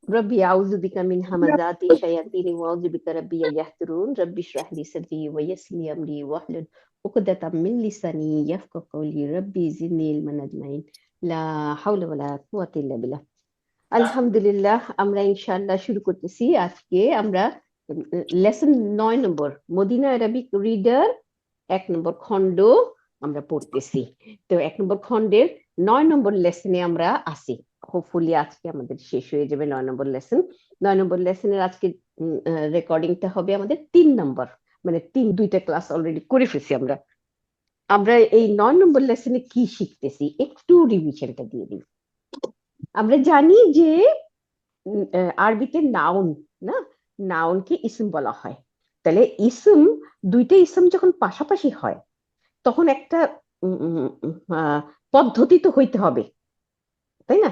ربي أعوذ بك من همزات الشياطين وأعوذ بك ربي أن يحضرون ربي اشرح لي صدري ويسر لي أمري واحلل عقدة من لساني يفقهوا قولي ربي زدني علما أجمعين لا حول ولا قوة إلا بالله আলহামদুলিল্লাহ আমরা ইনশাআল্লাহ শুরু করতেছি আজকে আমরা লেসন 9 নম্বর মদিনা আরবিক রিডার 1 নম্বর খণ্ড আমরা পড়তেছি। তো 1 নম্বর খণ্ডের 9 নম্বর লেসনে আমরা আসি। হোপফুলি আজকে আমাদের শেষ হয়ে যাবে 9 নম্বর লেসন। 9 নম্বর লেসনের আজকে রেকর্ডিংটা হবে আমাদের 3 নম্বর, মানে দুইটা ক্লাস অলরেডি করে ফেলছি আমরা। আমরা এই 9 নম্বর লেসনে কি শিখতেছি একটু রিভিশনটা দিয়ে দিই। আমরা জানি যে আরবিতে নাউন না, নাউনকে ইসম বলা হয়। তাহলে ইসম, দুইটা ইসম যখন পাশাপাশি হয় তখন একটা পদ্ধতি তো হইতে হবে, তাই না?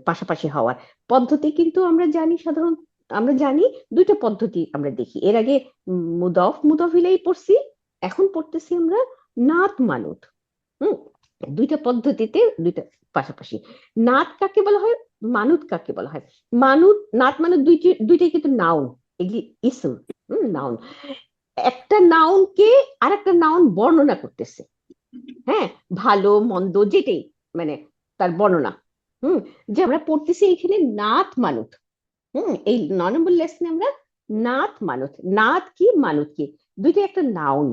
পাশাপাশি হওয়ার পদ্ধতি কিন্তু আমরা জানি, সাধারণ আমরা জানি দুইটা পদ্ধতি আমরা দেখি। এর আগে মুদফ ইলাইহি পড়ছি, এখন পড়তেছি আমরা নাত মানুত। দুইটা পদ্ধতিতে দুইটা পাশাপাশি। নাত কাকে বলা হয়, মানুত কাকে বলা হয়? মানুত, নাত মানুত দুইটাই কিন্তু নাউন, এগুলি ইসম, নাউন। একটা নাউনকে আর একটা নাউন বর্ণনা করতেছে, হ্যাঁ, ভালো মন্দ যেটাই, মানে তার বর্ণনা। যে আমরা পড়তেছি এখানে নাত মানুত। এই 9 নম্বর লেসনে আমরা নাত মানুত, নাত কি মানুত কি দুইটা একটা নাউন।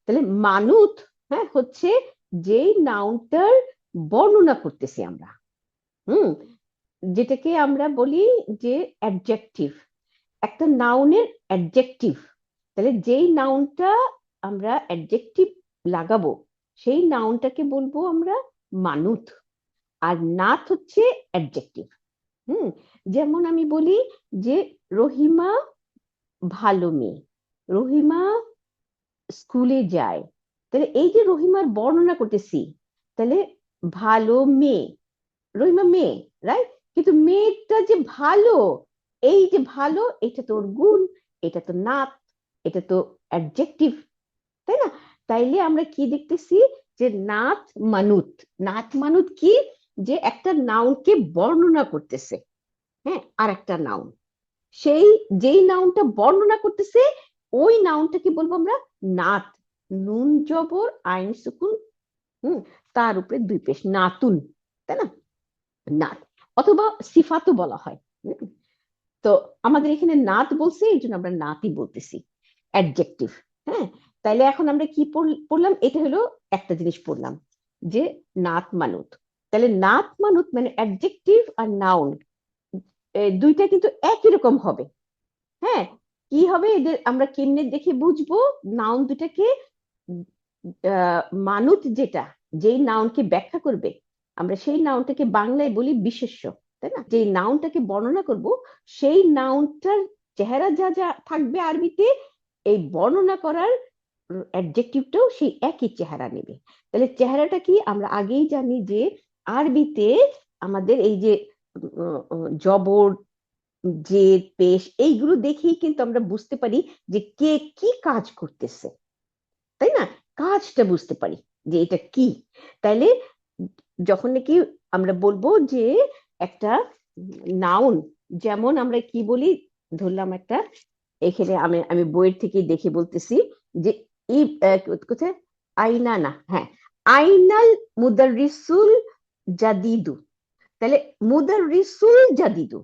তাহলে মানুত, হ্যাঁ, হচ্ছে যেই নাউনটার বর্ণনা করতেছি আমরা, যেটাকে আমরা বলি যে অ্যাডজেক্টিভ, একটা নাউনের অ্যাডজেক্টিভ। তাহলে যেই নাউনটা আমরা অ্যাডজেক্টিভ লাগাবো সেই নাউনটাকে বলবো আমরা মানুত, আর নাত হচ্ছে অ্যাডজেক্টিভ। যেমন আমি বলি যে রহিমা ভালো মেয়ে, রহিমা স্কুলে যায়। তাহলে এই যে রহিমার বর্ণনা করতেছি, তাহলে ভালো মেয়ে, রহিমা মেয়ে, রাইট? কিন্তু মেয়েটা যে ভালো, এই যে ভালো, এটা তোর গুণ, এটা তো নাত, এটা তো অ্যাডজেক্টিভ, তাই না? তাইলে আমরা কি দেখতেছি যে নাত মানুত, নাত মানুত কি, যে একটা নাউনকে বর্ণনা করতেছে, হ্যাঁ, আর একটা নাউন, সেই যেই নাউনটা বর্ণনা করতেছে ওই নাউনটাকে বলবো আমরা নাত। নুন জবর আইন সুকুন, তার উপরে দুই পেশ, নাতুন, তাই না? নাত, অথবা সিফাতও বলা হয়। তো আমাদের এখানে নাত বলছে, এই জন্য আমরা নাতই বলতেছি, অ্যাডজেক্টিভ। হ্যাঁ, তাইলে এখন আমরা কি পড়লাম, এটা হলো একটা জিনিস পড়লাম যে নাত মানুত। তাহলে নাত মানুত মানে অ্যাডজেক্টিভ আর নাউন দুইটা কিন্তু একই রকম হবে। হ্যাঁ, কি হবে এদের আমরা কেমনে দেখে বুঝবো নাউন দুটাকে? মানুত যেটা, যেই নাউনকে ব্যাখ্যা করবে, আমরা সেই নাউনটাকে বাংলায় বলি বিশেষ্য, তাই না? যেই নাউনটাকে বর্ণনা করব সেই নাউনটার চেহারা যা যা থাকবে আরবিতে, এই বর্ণনা করার অ্যাডজেক্টিভটাও সেই একই চেহারা নেবে। তাহলে চেহারাটা কি আমরা আগেই জানি যে আরবিতে আমাদের এই যে জবর জেদ পেশ এইগুলো দেখেই কিন্তু আমরা বুঝতে পারি যে কে কি কাজ করতেছে, তাই না? কাজটা বুঝতে পারি যে এটা কি। তাইলে যখন নাকি আমরা বলবো যে একটা নাউন, যেমন আমরা কি বলি, ধরলাম একটা, এখানে আমি আমি বইয়ের থেকে দেখে বলতেছি যে কোথায়, আইনা না, হ্যাঁ, আইনাল মুদাররিসুল জাদিদু। তাহলে মুদাররিসুল জাদিদু,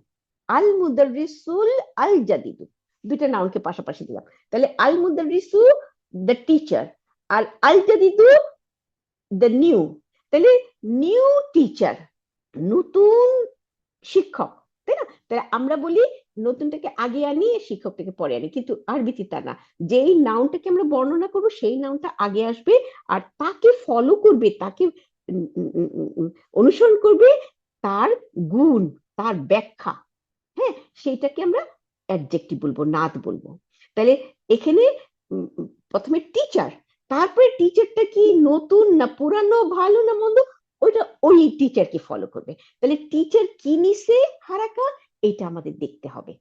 আল মুদাররিসুল আল জাদিদু, দুইটা নাউনকে পাশাপাশি দিলাম। তাহলে আল মুদাররিসু দ্য টিচার, আর আল জাদিদু দ্য নিউ। তাহলে নিউ টিচার, নতুন শিক্ষক, তাই না? তাহলে আমরা বলি নতুনটাকে আগে আনি, শিক্ষকটাকে পরে আনি, কিন্তু আরবিতে তা না। যেই নাউনটাকে আমরা বর্ণনা করবো সেই নাউনটা আগে আসবে, আর তাকে ফলো করবে, তাকে অনুসরণ করবে তার গুণ, তার ব্যাখ্যা, হ্যাঁ, সেইটাকে আমরা অ্যাডজেক্টিভ বলবো, নাত বলবো। তাহলে এখানে প্রথমে টিচার, তারপরে টিচারটা কি নতুন না পুরানো, ভালো না মন্দ, ওইটা ওই টিচারকে ফলো করবে। তাহলে টিচার কি নিছে হারাকা, এটা আমাদের দেখতে হবে,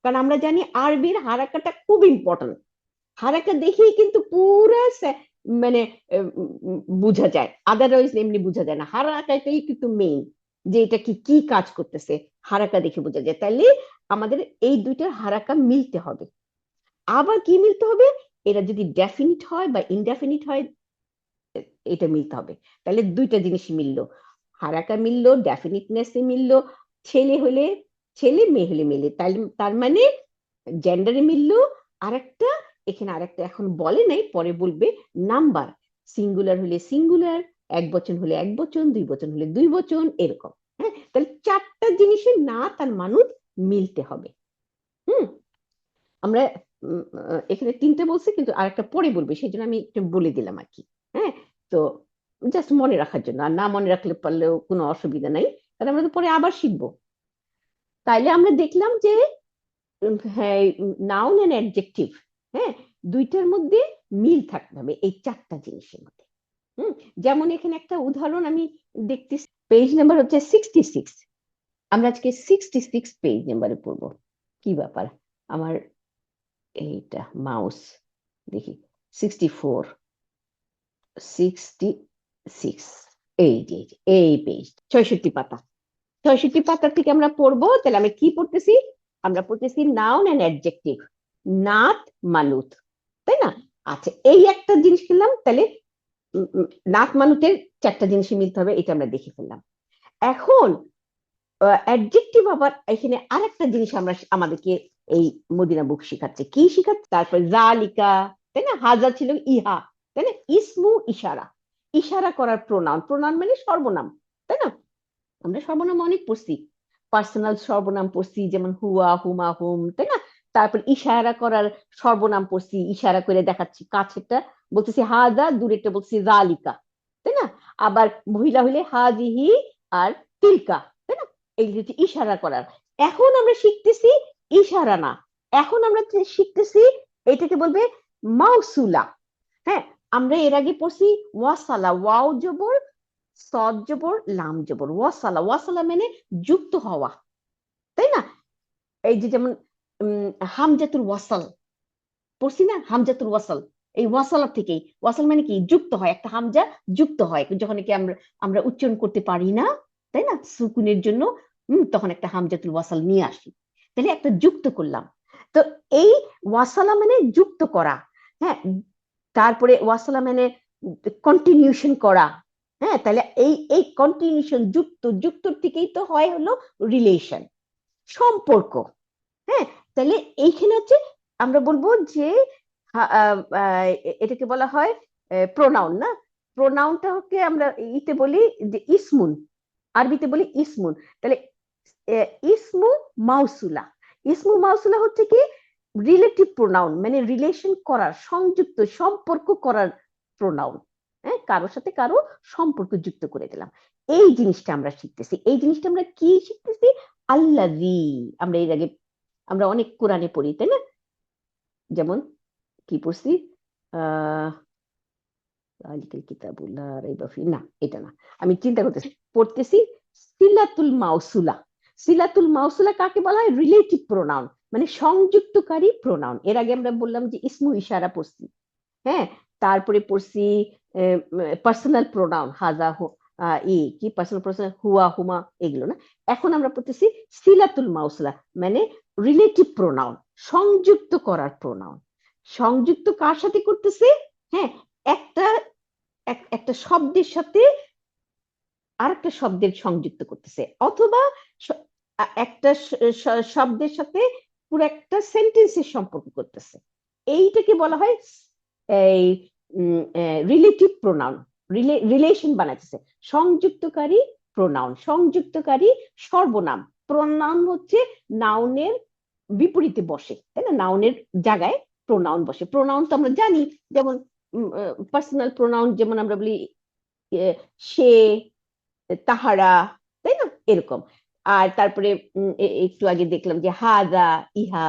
কারণ আমরা জানি আরবির হারাকাটা খুব ইম্পর্টেন্ট। হারাকা দেখেই কিন্তু পুরা মানে বোঝা যায়, আদারওয়াইজ এমনি বোঝা যায় না, হারাকাটাই কিন্তু মেইন। যে এটা কি কি কাজ করতেছে, হারাকা দেখে বোঝা যায়। তাহলে আমাদের এই দুইটার হারাকা মিলতে হবে। আবার কি মিলতে হবে, এরা যদি ডেফিনিট হয় বা ইনডেফিনিট হয়, এটা মিলতে হবে। তাহলে দুইটা জিনিস মিললো, হারাকা মিললো, ডেফিনিটনেস মিললো, ছেলে হলে ছেলে, মেয়ে হলে মেলে, তার মানে জেন্ডারে মিললো। আরেকটা এখানে আরেকটা এখন বলে নাই, পরে বলবে, নাম্বার, সিঙ্গুলার হলে সিঙ্গুলার, এক বচন হলে এক বচন, দুই বচন হলে দুই বচন, এরকম। হ্যাঁ, তাহলে চারটা জিনিসের নাত আর মানুষ মিলতে হবে। হুম, আমরা এখানে তিনটে বলছি, কিন্তু আরেকটা পরে বলবে, সেই জন্য আমি একটু বলে দিলাম আর কি। হ্যাঁ, তো জাস্ট মনে রাখার জন্য, আর না মনে রাখলে পারলেও কোনো অসুবিধা নাই, কারণ আমরা তো পরে আবার শিখবো। তাইলে আমরা দেখলাম যে হ্যাঁ, নাউন এন্ড অ্যাডজেক্টিভ, হ্যাঁ, দুইটার মধ্যে মিল থাকতে হবে এই চারটা জিনিসের মধ্যে। হুম, যেমন এখানে একটা উদাহরণ আমি দেখতেছি, পেজ নাম্বার হচ্ছে 66। আমরা আজকে 66 পেজ নাম্বারে পড়বো। কি ব্যাপার, আমার এইটা মাউস, দেখি 64, 66, এই যে এই পেজ 66 পাতা, 66 পাতা থেকে আমরা পড়বো। তাহলে আমি কি পড়তেছি, আমরা পড়তেছি নাউন এন্ড অ্যাডজেক্টিভ, নাত মানুত, তাই না? আচ্ছা, এই একটা জিনিস খেলাম, তাহলে নাত মানুতের চারটা জিনিস মিলতে হবে, এটা আমরা দেখে ফেললাম। এখন অ্যাডজেক্টিভ আবার এখানে আরেকটা জিনিস আমরা আমাদেরকে এই মদিনা বুক শিখাচ্ছে, কি শিখাচ্ছে, তারপর জালিকা, তাই না, হাজা ছিল ইহা, তাই না, ইসমু ইশারা, ইশারা করার প্রোনাউন, প্রোনাউন মানে সর্বনাম, তাই না? আমরা সর্বনাম অনেক পড়ছি, পার্সোনাল সর্বনাম পড়ছি, যেমন হুয়া, হুমা, হুম, তাই না? তারপর ইশারা করার সর্বনাম পড়ছি, ইশারা করে দেখাচ্ছি, কাছেরটা বলতেছি হাজা, দূরেরটা বলছি জালিকা, তাই না? আবার মহিলা হইলে হাজিহি আর তিলকা, তাই না? এই হচ্ছে ইশারা করার। এখন আমরা শিখতেছি ইশারা না, এখন আমরা শিখতেছি এটাকে বলবে মাউসুলা। হ্যাঁ, আমরা এর আগে পড়ছি ওয়াসালা, ওয়াও জবর, সদ জবর, লাম জবর, ওয়াসালা, ওয়াসালা মানে যুক্ত হওয়া, তাই না? এই যে যেমন হামজাতুল ওয়াসাল পড়ছি না, হামজাতুল ওয়াসাল, এই ওয়াসালা থেকেই, ওয়াসাল মানে কি, যুক্ত হয়, একটা হামজা যুক্ত হয় যখন কি আমরা আমরা উচ্চারণ করতে পারি না, তাই না, সুকুনের জন্য, তখন একটা হামজাতুল ওয়াসাল নিয়ে আসি, তাহলে একটা যুক্ত করলাম। তো এই ওয়াসালা মানে যুক্ত করা। হ্যাঁ, তারপরে ওয়াসালা মানে কন্টিনিউশন করা। হ্যাঁ, তাহলে এই এই কন্টিনিউশন, যুক্ত, যুক্তর থেকেই তো হয় হলো রিলেশন, সম্পর্ক। হ্যাঁ, তাহলে এইখানে হচ্ছে আমরা বলবো যে এটাকে বলা হয় প্রোনাউন, না, প্রোনাউনটাকে আমরা ইতে বলি যে ইসমুন, আরবিতে বলি ইসমুন। তাহলে ইসমু মাউসুলা, ইসমু মাউসুলা হচ্ছে কি রিলেটিভ প্রোনাউন, মানে রিলেশন করার, সংযুক্ত, সম্পর্ক করার প্রোনাউন। হ্যাঁ, কারোর সাথে কারো সম্পর্ক যুক্ত করে দিলাম, এই জিনিসটা আমরা শিখতেছি। এই জিনিসটা আমরা কি শিখতেছি, আল্লাযী, আমরা এর আগে আমরা অনেক কোরআনে পড়ি, তাই না? যেমন কি পড়ছি, আহ না, এটা না, আমি চিন্তা করতেছি, পড়তেছি সিলাতুল মাউসুলা। সিলাতুল মাউসুলা কাকে বলা হয়, রিলেটিভ প্রোনাউন, মানে সংযুক্তকারী প্রোনাউন। এর আগে আমরা বললাম যে ইসমু ইশারা পড়ছি। হ্যাঁ, তারপরে পড়ছি পার্সোনাল প্রোনাউন, হাজা, কি পার্সোনাল প্রোনাউন, হুয়া, হুমা, এগুলো না। এখন আমরা পড়তেছি সিলাতুল মাউসুলা, মানে রিলেটিভ প্রোনাউন, সংযুক্ত করার প্রোনাউন। সংযুক্ত কার সাথে করতেছে, হ্যাঁ, একটা একটা শব্দের সাথে আরেকটা শব্দের সংযুক্ত করতেছে, অথবা একটা শব্দের সাথে পুরো একটা সেন্টেন্সের সম্পর্ক করতেছে, এইটাকে বলা হয় এই রিলেটিভ প্রোনাউন, রিলেশন বানাইতেছে, সংযুক্তকারী প্রোনাউন, সংযুক্তকারী সর্বনাম। প্রোনাউন হচ্ছে নাউনের বিপরীতে বসে, তাই না, নাউনের জায়গায় প্রোনাউন বসে। প্রোনাউন তো আমরা জানি, যেমন পার্সোনাল প্রোনাউন, যেমন আমরা বলি সে, তাহারা, তাই না, এরকম। আর তারপরে একটু আগে দেখলাম যে হাজা, ইহা,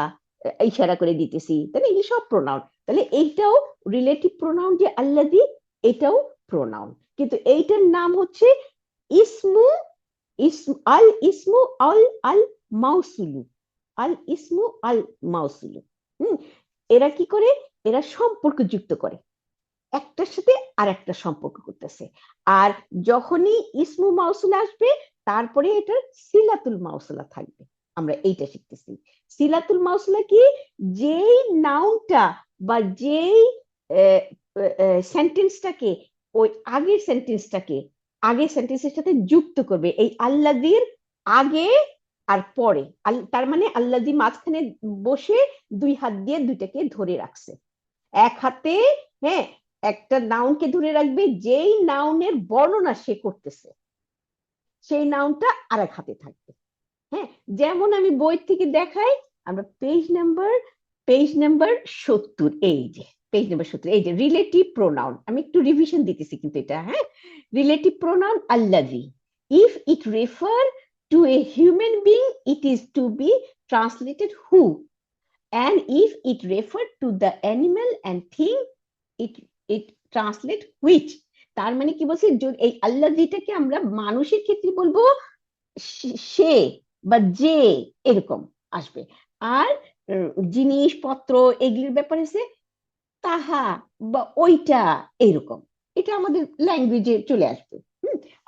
ইশারা করে দিতেছি, তাই না, এই সব প্রোনাউন। তাহলে এইটাও রিলেটিভ প্রোনাউন, যে আল্লাযী, এটাও প্রোনাউন, কিন্তু এইটার নাম হচ্ছে ইসমু, আল ইসমু আল আল মাউসুলু, আল ইসমু আল মাউসুলু। হম, এরা কি করে, এরা সম্পর্ক যুক্ত করে, একটার সাথে আর একটা সম্পর্ক করতেছে। আর যখনই ইসমু মাউসুল আসবে, তারপরে এটার সিলাতুল মাউসুলা থাকবে। আমরা এইটা শিখতেছি। সিলাতুল মাউসুলা কি? যেই নাউনটা বা যেই সেন্টেন্সটাকে ওই আগের সেন্টেন্সের সাথে যুক্ত করবে, এই আল্লাদির আগে আর পরে। তার মানে আল্লাদি মাঝখানে বসে দুই হাত দিয়ে দুইটাকে ধরে রাখছে। এক হাতে, হ্যাঁ, একটা নাউনকে ধরে রাখবে, যেই নাউনের বর্ণনা সে করতেছে সেই নাউনটা আরেক হাতে থাকবে। হ্যাঁ, যেমন আমি বই থেকে দেখাই, আমরা পেজ নাম্বার 70, এই যে পেজ নাম্বার 70, এই যে রিলেটিভ প্রোনাউন। আমি একটু রিভিশন দিতেছি কিন্তু এটা, হ্যাঁ। রিলেটিভ প্রোনাউন আল্লাযী, if it refer to a human being it is to be translated who, and if it refer to the animal and thing it translate which। তার মানে কি বলছে, এই আল্লাযীটাকে আমরা মানুষের ক্ষেত্রে বলবো সে বা যে, এরকম আসবে। আর জিনিসপত্র এগুলির ব্যাপারে সে তাহা বা ওইটা, এরকম। এটা আমাদের ল্যাঙ্গুয়েজে চলে আসবে।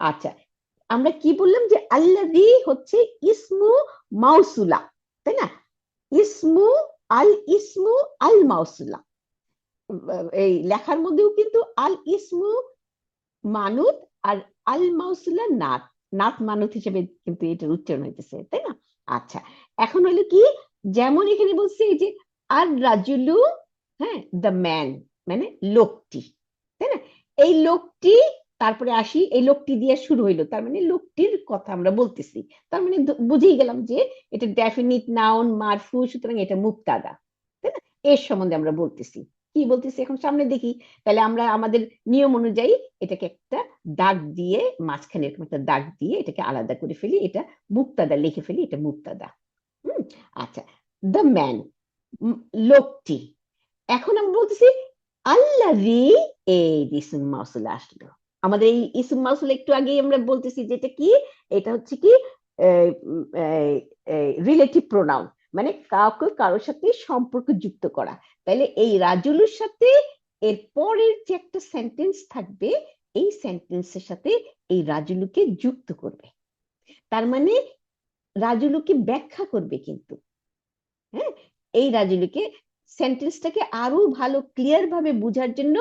আচ্ছা, আমরা কি বললাম যে আল্লাযী হচ্ছে ইসমু মাউসুলা, তাই না? ইসমু ইসমু আল মাউসুলা, এই লেখার মধ্যেও কিন্তু আল ইসমু মানুত আর আল মাউসুলা নাত, নাত মানুত হিসেবে কিন্তু এটার উচ্চারণ হইতেছে, তাই না? আচ্ছা, এখন হলো কি, যেমন এখানে বলছে এই যে আর রাজুলু, হ্যাঁ, দ্য ম্যান মানে লোকটি, তাই না? এই লোকটি, তারপরে আসি, এই লোকটি দিয়ে শুরু হইলো, তার মানে লোকটির কথা আমরা বলতেছি। তার মানে বুঝেই গেলাম যে এটা ডেফিনিট নাউন মারফু, সুতরাং এটা মুবতাদা, তাই না? এর সম্বন্ধে আমরা বলতেছি। কি বলতেছি এখন সামনে দেখি। তাহলে আমরা আমাদের নিয়ম অনুযায়ী এটাকে একটা দাগ দিয়ে, মাঝখানে এরকম একটা দাগ দিয়ে এটাকে আলাদা করে ফেলি, এটা মুবতাদা লিখে ফেলি, এটা মুবতাদা। আচ্ছা, দ্য ম্যান লোকটি। এখন আমি বলতেছি আল্লাযী, এই ইসম মাউসুল আসলো। আমাদের এই ইসম মাউসুল একটু আগে আমরা বলতেছি যেটা কি, এটা হচ্ছে কি রিলেটিভ প্রোনাউন, মানে কাউকে কারোর সাথে সম্পর্ক যুক্ত করা। তাহলে এই রাজুলুর সাথে এর পরের যে একটা সেন্টেন্স থাকবে, এই সেন্টেন্সের সাথে এই রাজুলুকে যুক্ত করবে। তার মানে রাজুলুকে ব্যাখ্যা করবে কিন্তু, হ্যাঁ। এই রাজুলুকে, সেন্টেন্সটাকে আরো ভালো ক্লিয়ার ভাবে বোঝার জন্য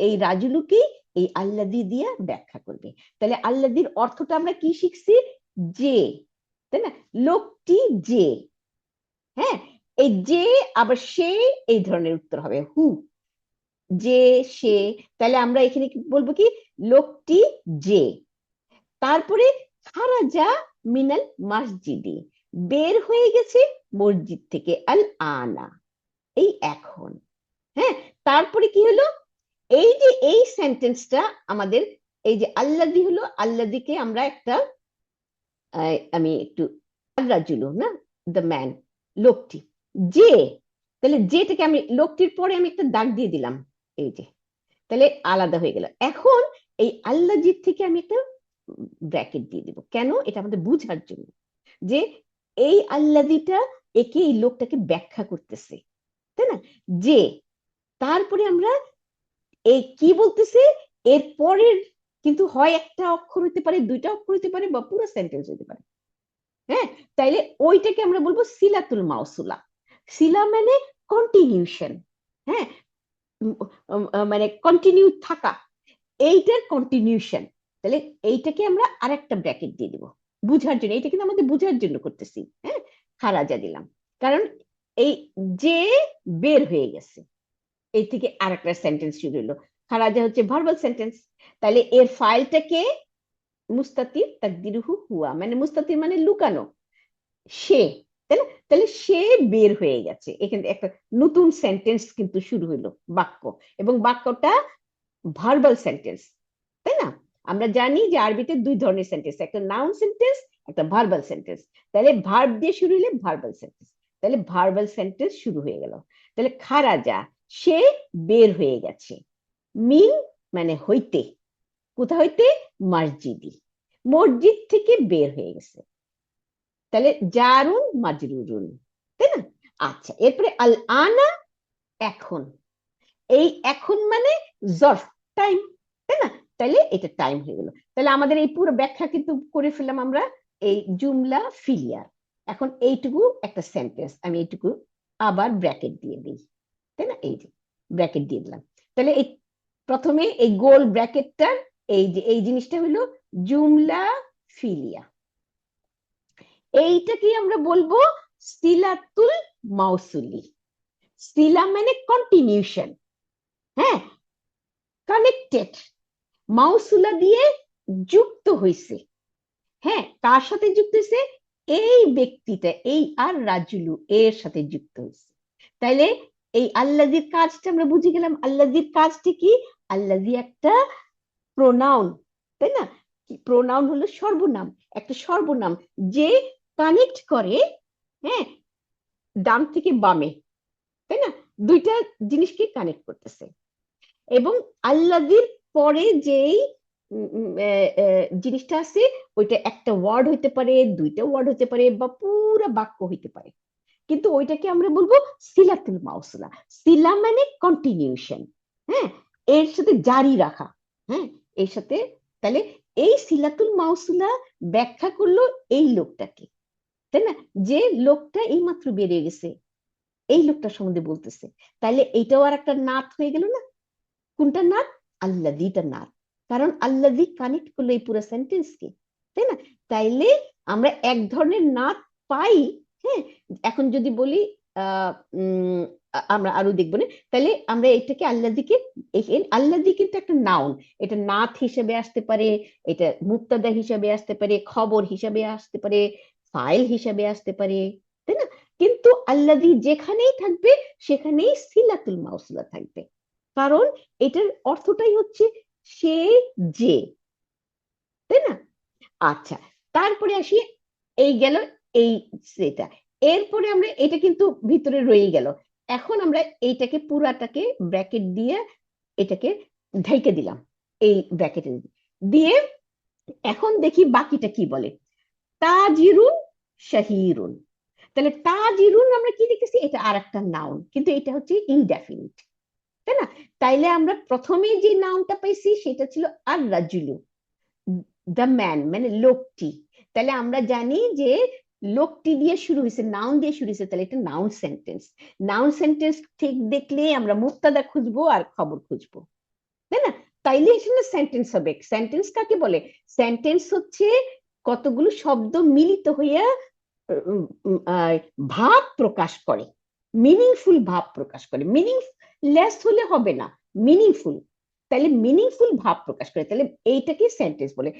এই রাজুলুকে এই আল্লাযী দিয়া ব্যাখ্যা করবে। তাহলে আল্লাযীর অর্থটা আমরা কি শিখছি? যে, তাই না? লোকটি যে, হ্যাঁ, এই যে আবার সে, এই ধরনের উত্তর হবে হু, যে সে। তাহলে আমরা এখানে বলবো কি, লোকটি যে। তারপরে খারাজা মিনাল মসজিদি, বের হয়ে গেছে মসজিদ থেকে, আল আনা, এই এখন, হ্যাঁ। তারপরে কি হলো, এই যে এই সেন্টেন্সটা আমাদের, এই যে আল্লাযী হলো, আল্লাযীকে আমরা একটা, আমি একটু, রাজুলু না, দ্য ম্যান লোকটি, যে, তাহলে যেটাকে আমি লোকটির পরে আমি একটা দাগ দিয়ে দিলাম, এই যে, তাহলে আলাদা হয়ে গেল। এখন এই আল্লাযীর থেকে আমি একটা ব্র্যাকেট দিয়ে দিব, কেন? এটা আমাদের বুঝার জন্য যে এই আল্লাযীটা একে, এই লোকটাকে ব্যাখ্যা করতেছে, তাই না? যে, তারপরে আমরা এই কি বলতেছে, এর পরের কিন্তু হয় একটা অক্ষর হতে পারে, দুইটা অক্ষর হতে পারে, বা পুরো সেন্টেন্স হতে পারে, হ্যাঁ। তাইলে ওইটাকে আমরা বলবো সিলাতুল মাউসুলা। সিলা মানে কন্টিনিউশন, হ্যাঁ, মানে কন্টিনিউ থাকা, এইটার কন্টিনিউশন। তাহলে এইটাকে আমরা আরেকটা ব্র্যাকেট দিয়ে দিব বুঝার জন্য, এটা কিন্তু আমাদের বুঝার জন্য করতেছি, হ্যাঁ। খারাজা দিলাম, কারণ এই যে বের হয়ে গেছে, এই থেকে আরেকটা সেন্টেন্স শুরু হলো। খারাজা হচ্ছে ভার্বাল সেন্টেন্স, তাহলে এর ফাইলটাকে মুস্তাতির তাকদিরুহু হুয়া, মানে মুস্তাতির মানে লুকানো, সে, তাই না? তাহলে সে বের হয়ে গেছে, এখানে একটা নতুন সেন্টেন্স কিন্তু শুরু হইলো, বাক্য, এবং বাক্যটা ভার্বাল সেন্টেন্স, তাই না? আমরা জানি যে আরবিতে দুই ধরনের সেন্টেন্স, একটা নাউন সেন্টেন্স, একটা ভার্বাল সেন্টেন্স। তাহলে ভার্ব দিয়ে শুরু হলে ভার্বাল সেন্টেন্স, তাহলে ভার্বাল সেন্টেন্স শুরু হয়ে গেল। তাহলে খারাজা, সে বের হয়ে গেছে, মিন মানে হইতে, কোথা হইতে? মসজিদি, মসজিদ থেকে বের হয়ে গেছে। তাহলে জারুন মাজরুরুন, তাই না? আচ্ছা, এরপরে আল আনা, এখন, এই এখন মানে জরফ, টাইম, তাই না? তাহলে এটা টাইম হয়ে গেল। তাহলে আমাদের এই পুরো ব্যাখ্যা কিন্তু করে ফেললাম আমরা এই জুমলা ফিলিয়ার। এখন এইটুকু একটা সেন্টেন্স, আমি এইটুকু আবার ব্র্যাকেট দিয়ে দিই, তাই না? এই যে ব্র্যাকেট দিয়ে দিলাম। তাহলে এই প্রথমে এই গোল ব্র্যাকেটটার এই যে এই জিনিসটা হলো জুমলা ফিলিয়া। এইটাকে আমরা বলবো সিলাতুল মাউসুলি। সিলা মানে কন্টিনিউশন, হ্যাঁ, কানেক্টেড, মাউসুলা দিয়ে যুক্ত হয়েছে। হ্যাঁ, কার সাথে যুক্ত হয়েছে? এই ব্যক্তিটা, এই আর রাজুলু এর সাথে যুক্ত হয়েছে। তাইলে এই আল্লাযীর কাজটা আমরা বুঝে গেলাম। আল্লাযীর কাজটা কি? আল্লাযী একটা প্রোনাউন, তাই না? প্রোনাউন হলো সর্বনাম, একটা সর্বনাম যে কানেক্ট করে, হ্যাঁ, ডান থেকে বামে, তাই না? দুইটা জিনিসকে কানেক্ট করতেছে। এবং আল্লাযীর পরে যেই জিনিসটা আছে, ওইটা একটা ওয়ার্ড হইতে পারে, দুইটা ওয়ার্ড হইতে পারে, বা পুরো বাক্য হইতে পারে, কিন্তু ওইটাকে আমরা বলবো সিলাতুল মাউসুলা। সিলা মানে কন্টিনিউশন, হ্যাঁ, এর সাথে জারি রাখা, হ্যাঁ, এর সাথে। তাহলে এই সিলাতুল মাউসুলা ব্যাখ্যা করলো এই লোকটাকে, তাই না? যে লোকটা এইমাত্র বেরিয়ে গেছে, এই লোকটা সম্বন্ধে বলতেছে। তাইলে এইটাও আর একটা নাত হয়ে গেল না? কোনটা নাত? আল্লাযীটা নাত। কারণ আল্লাযী কানেক্ট করলো এই পুরো সেন্টেন্সকে, তাই না? তাইলে আমরা এক ধরনের নাত পাই। হ্যাঁ, এখন যদি বলি আহ আমরা আরো দেখবো না, তাহলে আমরা এটাকে আল্লাযীকে, আল্লাযী কিন্তু একটা নাউন, এটা নাত হিসেবে আসতে পারে, এটা মুক্তাদা হিসেবে আসতে পারে, খবর হিসেবে আসতে পারে, ফাইল হিসেবে আসতে পারে, তাই না? কিন্তু আল্লাযী যেখানেই থাকবে সেখানেই সিলাতুল মাউসুলা থাকবে, কারণ এটার অর্থটাই হচ্ছে সে, যে, তাই না? আচ্ছা, তারপরে আসি, এই গেল এই সেটা। এরপরে আমরা এটা কিন্তু ভিতরে রয়ে গেল। এখন আমরা এইটাকে পুরাটাকে ব্র্যাকেট দিয়ে এটাকে ঢেকে দিলাম, এই ব্র্যাকেটে দিয়ে। এখন দেখি বাকিটা কি বলে। তাজিরুন শাহিরুন। তাহলে তাজিরুন আমরা কি দেখতেছি? এটা আর একটা নাউন, কিন্তু এটা হচ্ছে ইনডেফিনিট, তাই না? তাইলে আমরা প্রথমে যে নাউনটা পাইছি সেটা ছিল আর রাজুলু, দ্য ম্যান মানে লোকটি। তাহলে আমরা জানি যে লোকটি দিয়ে শুরু হয়েছে, নাউন দিয়ে শুরু হয়েছে, তাহলে এটা নাউন সেন্টেন্স। নাউন সেন্টেন্স ঠিক দেখলে আমরা মুক্তাদা খুঁজবো আর খবর খুঁজবো, তাই না? তাইলে এখানে সেন্টেন্স হবে। সেন্টেন্স কাকে বলে? সেন্টেন্স হচ্ছে কতগুলো শব্দ মিলিত হইয়া ভাব প্রকাশ করে, মিনিংফুল ভাব প্রকাশ করে। মিনিংলেস হলে হবে না, মিনিংফুল। তাহলে মিনিংফুল ভাব প্রকাশ করে, তাহলে এইটাকে সেন্টেন্স বলে।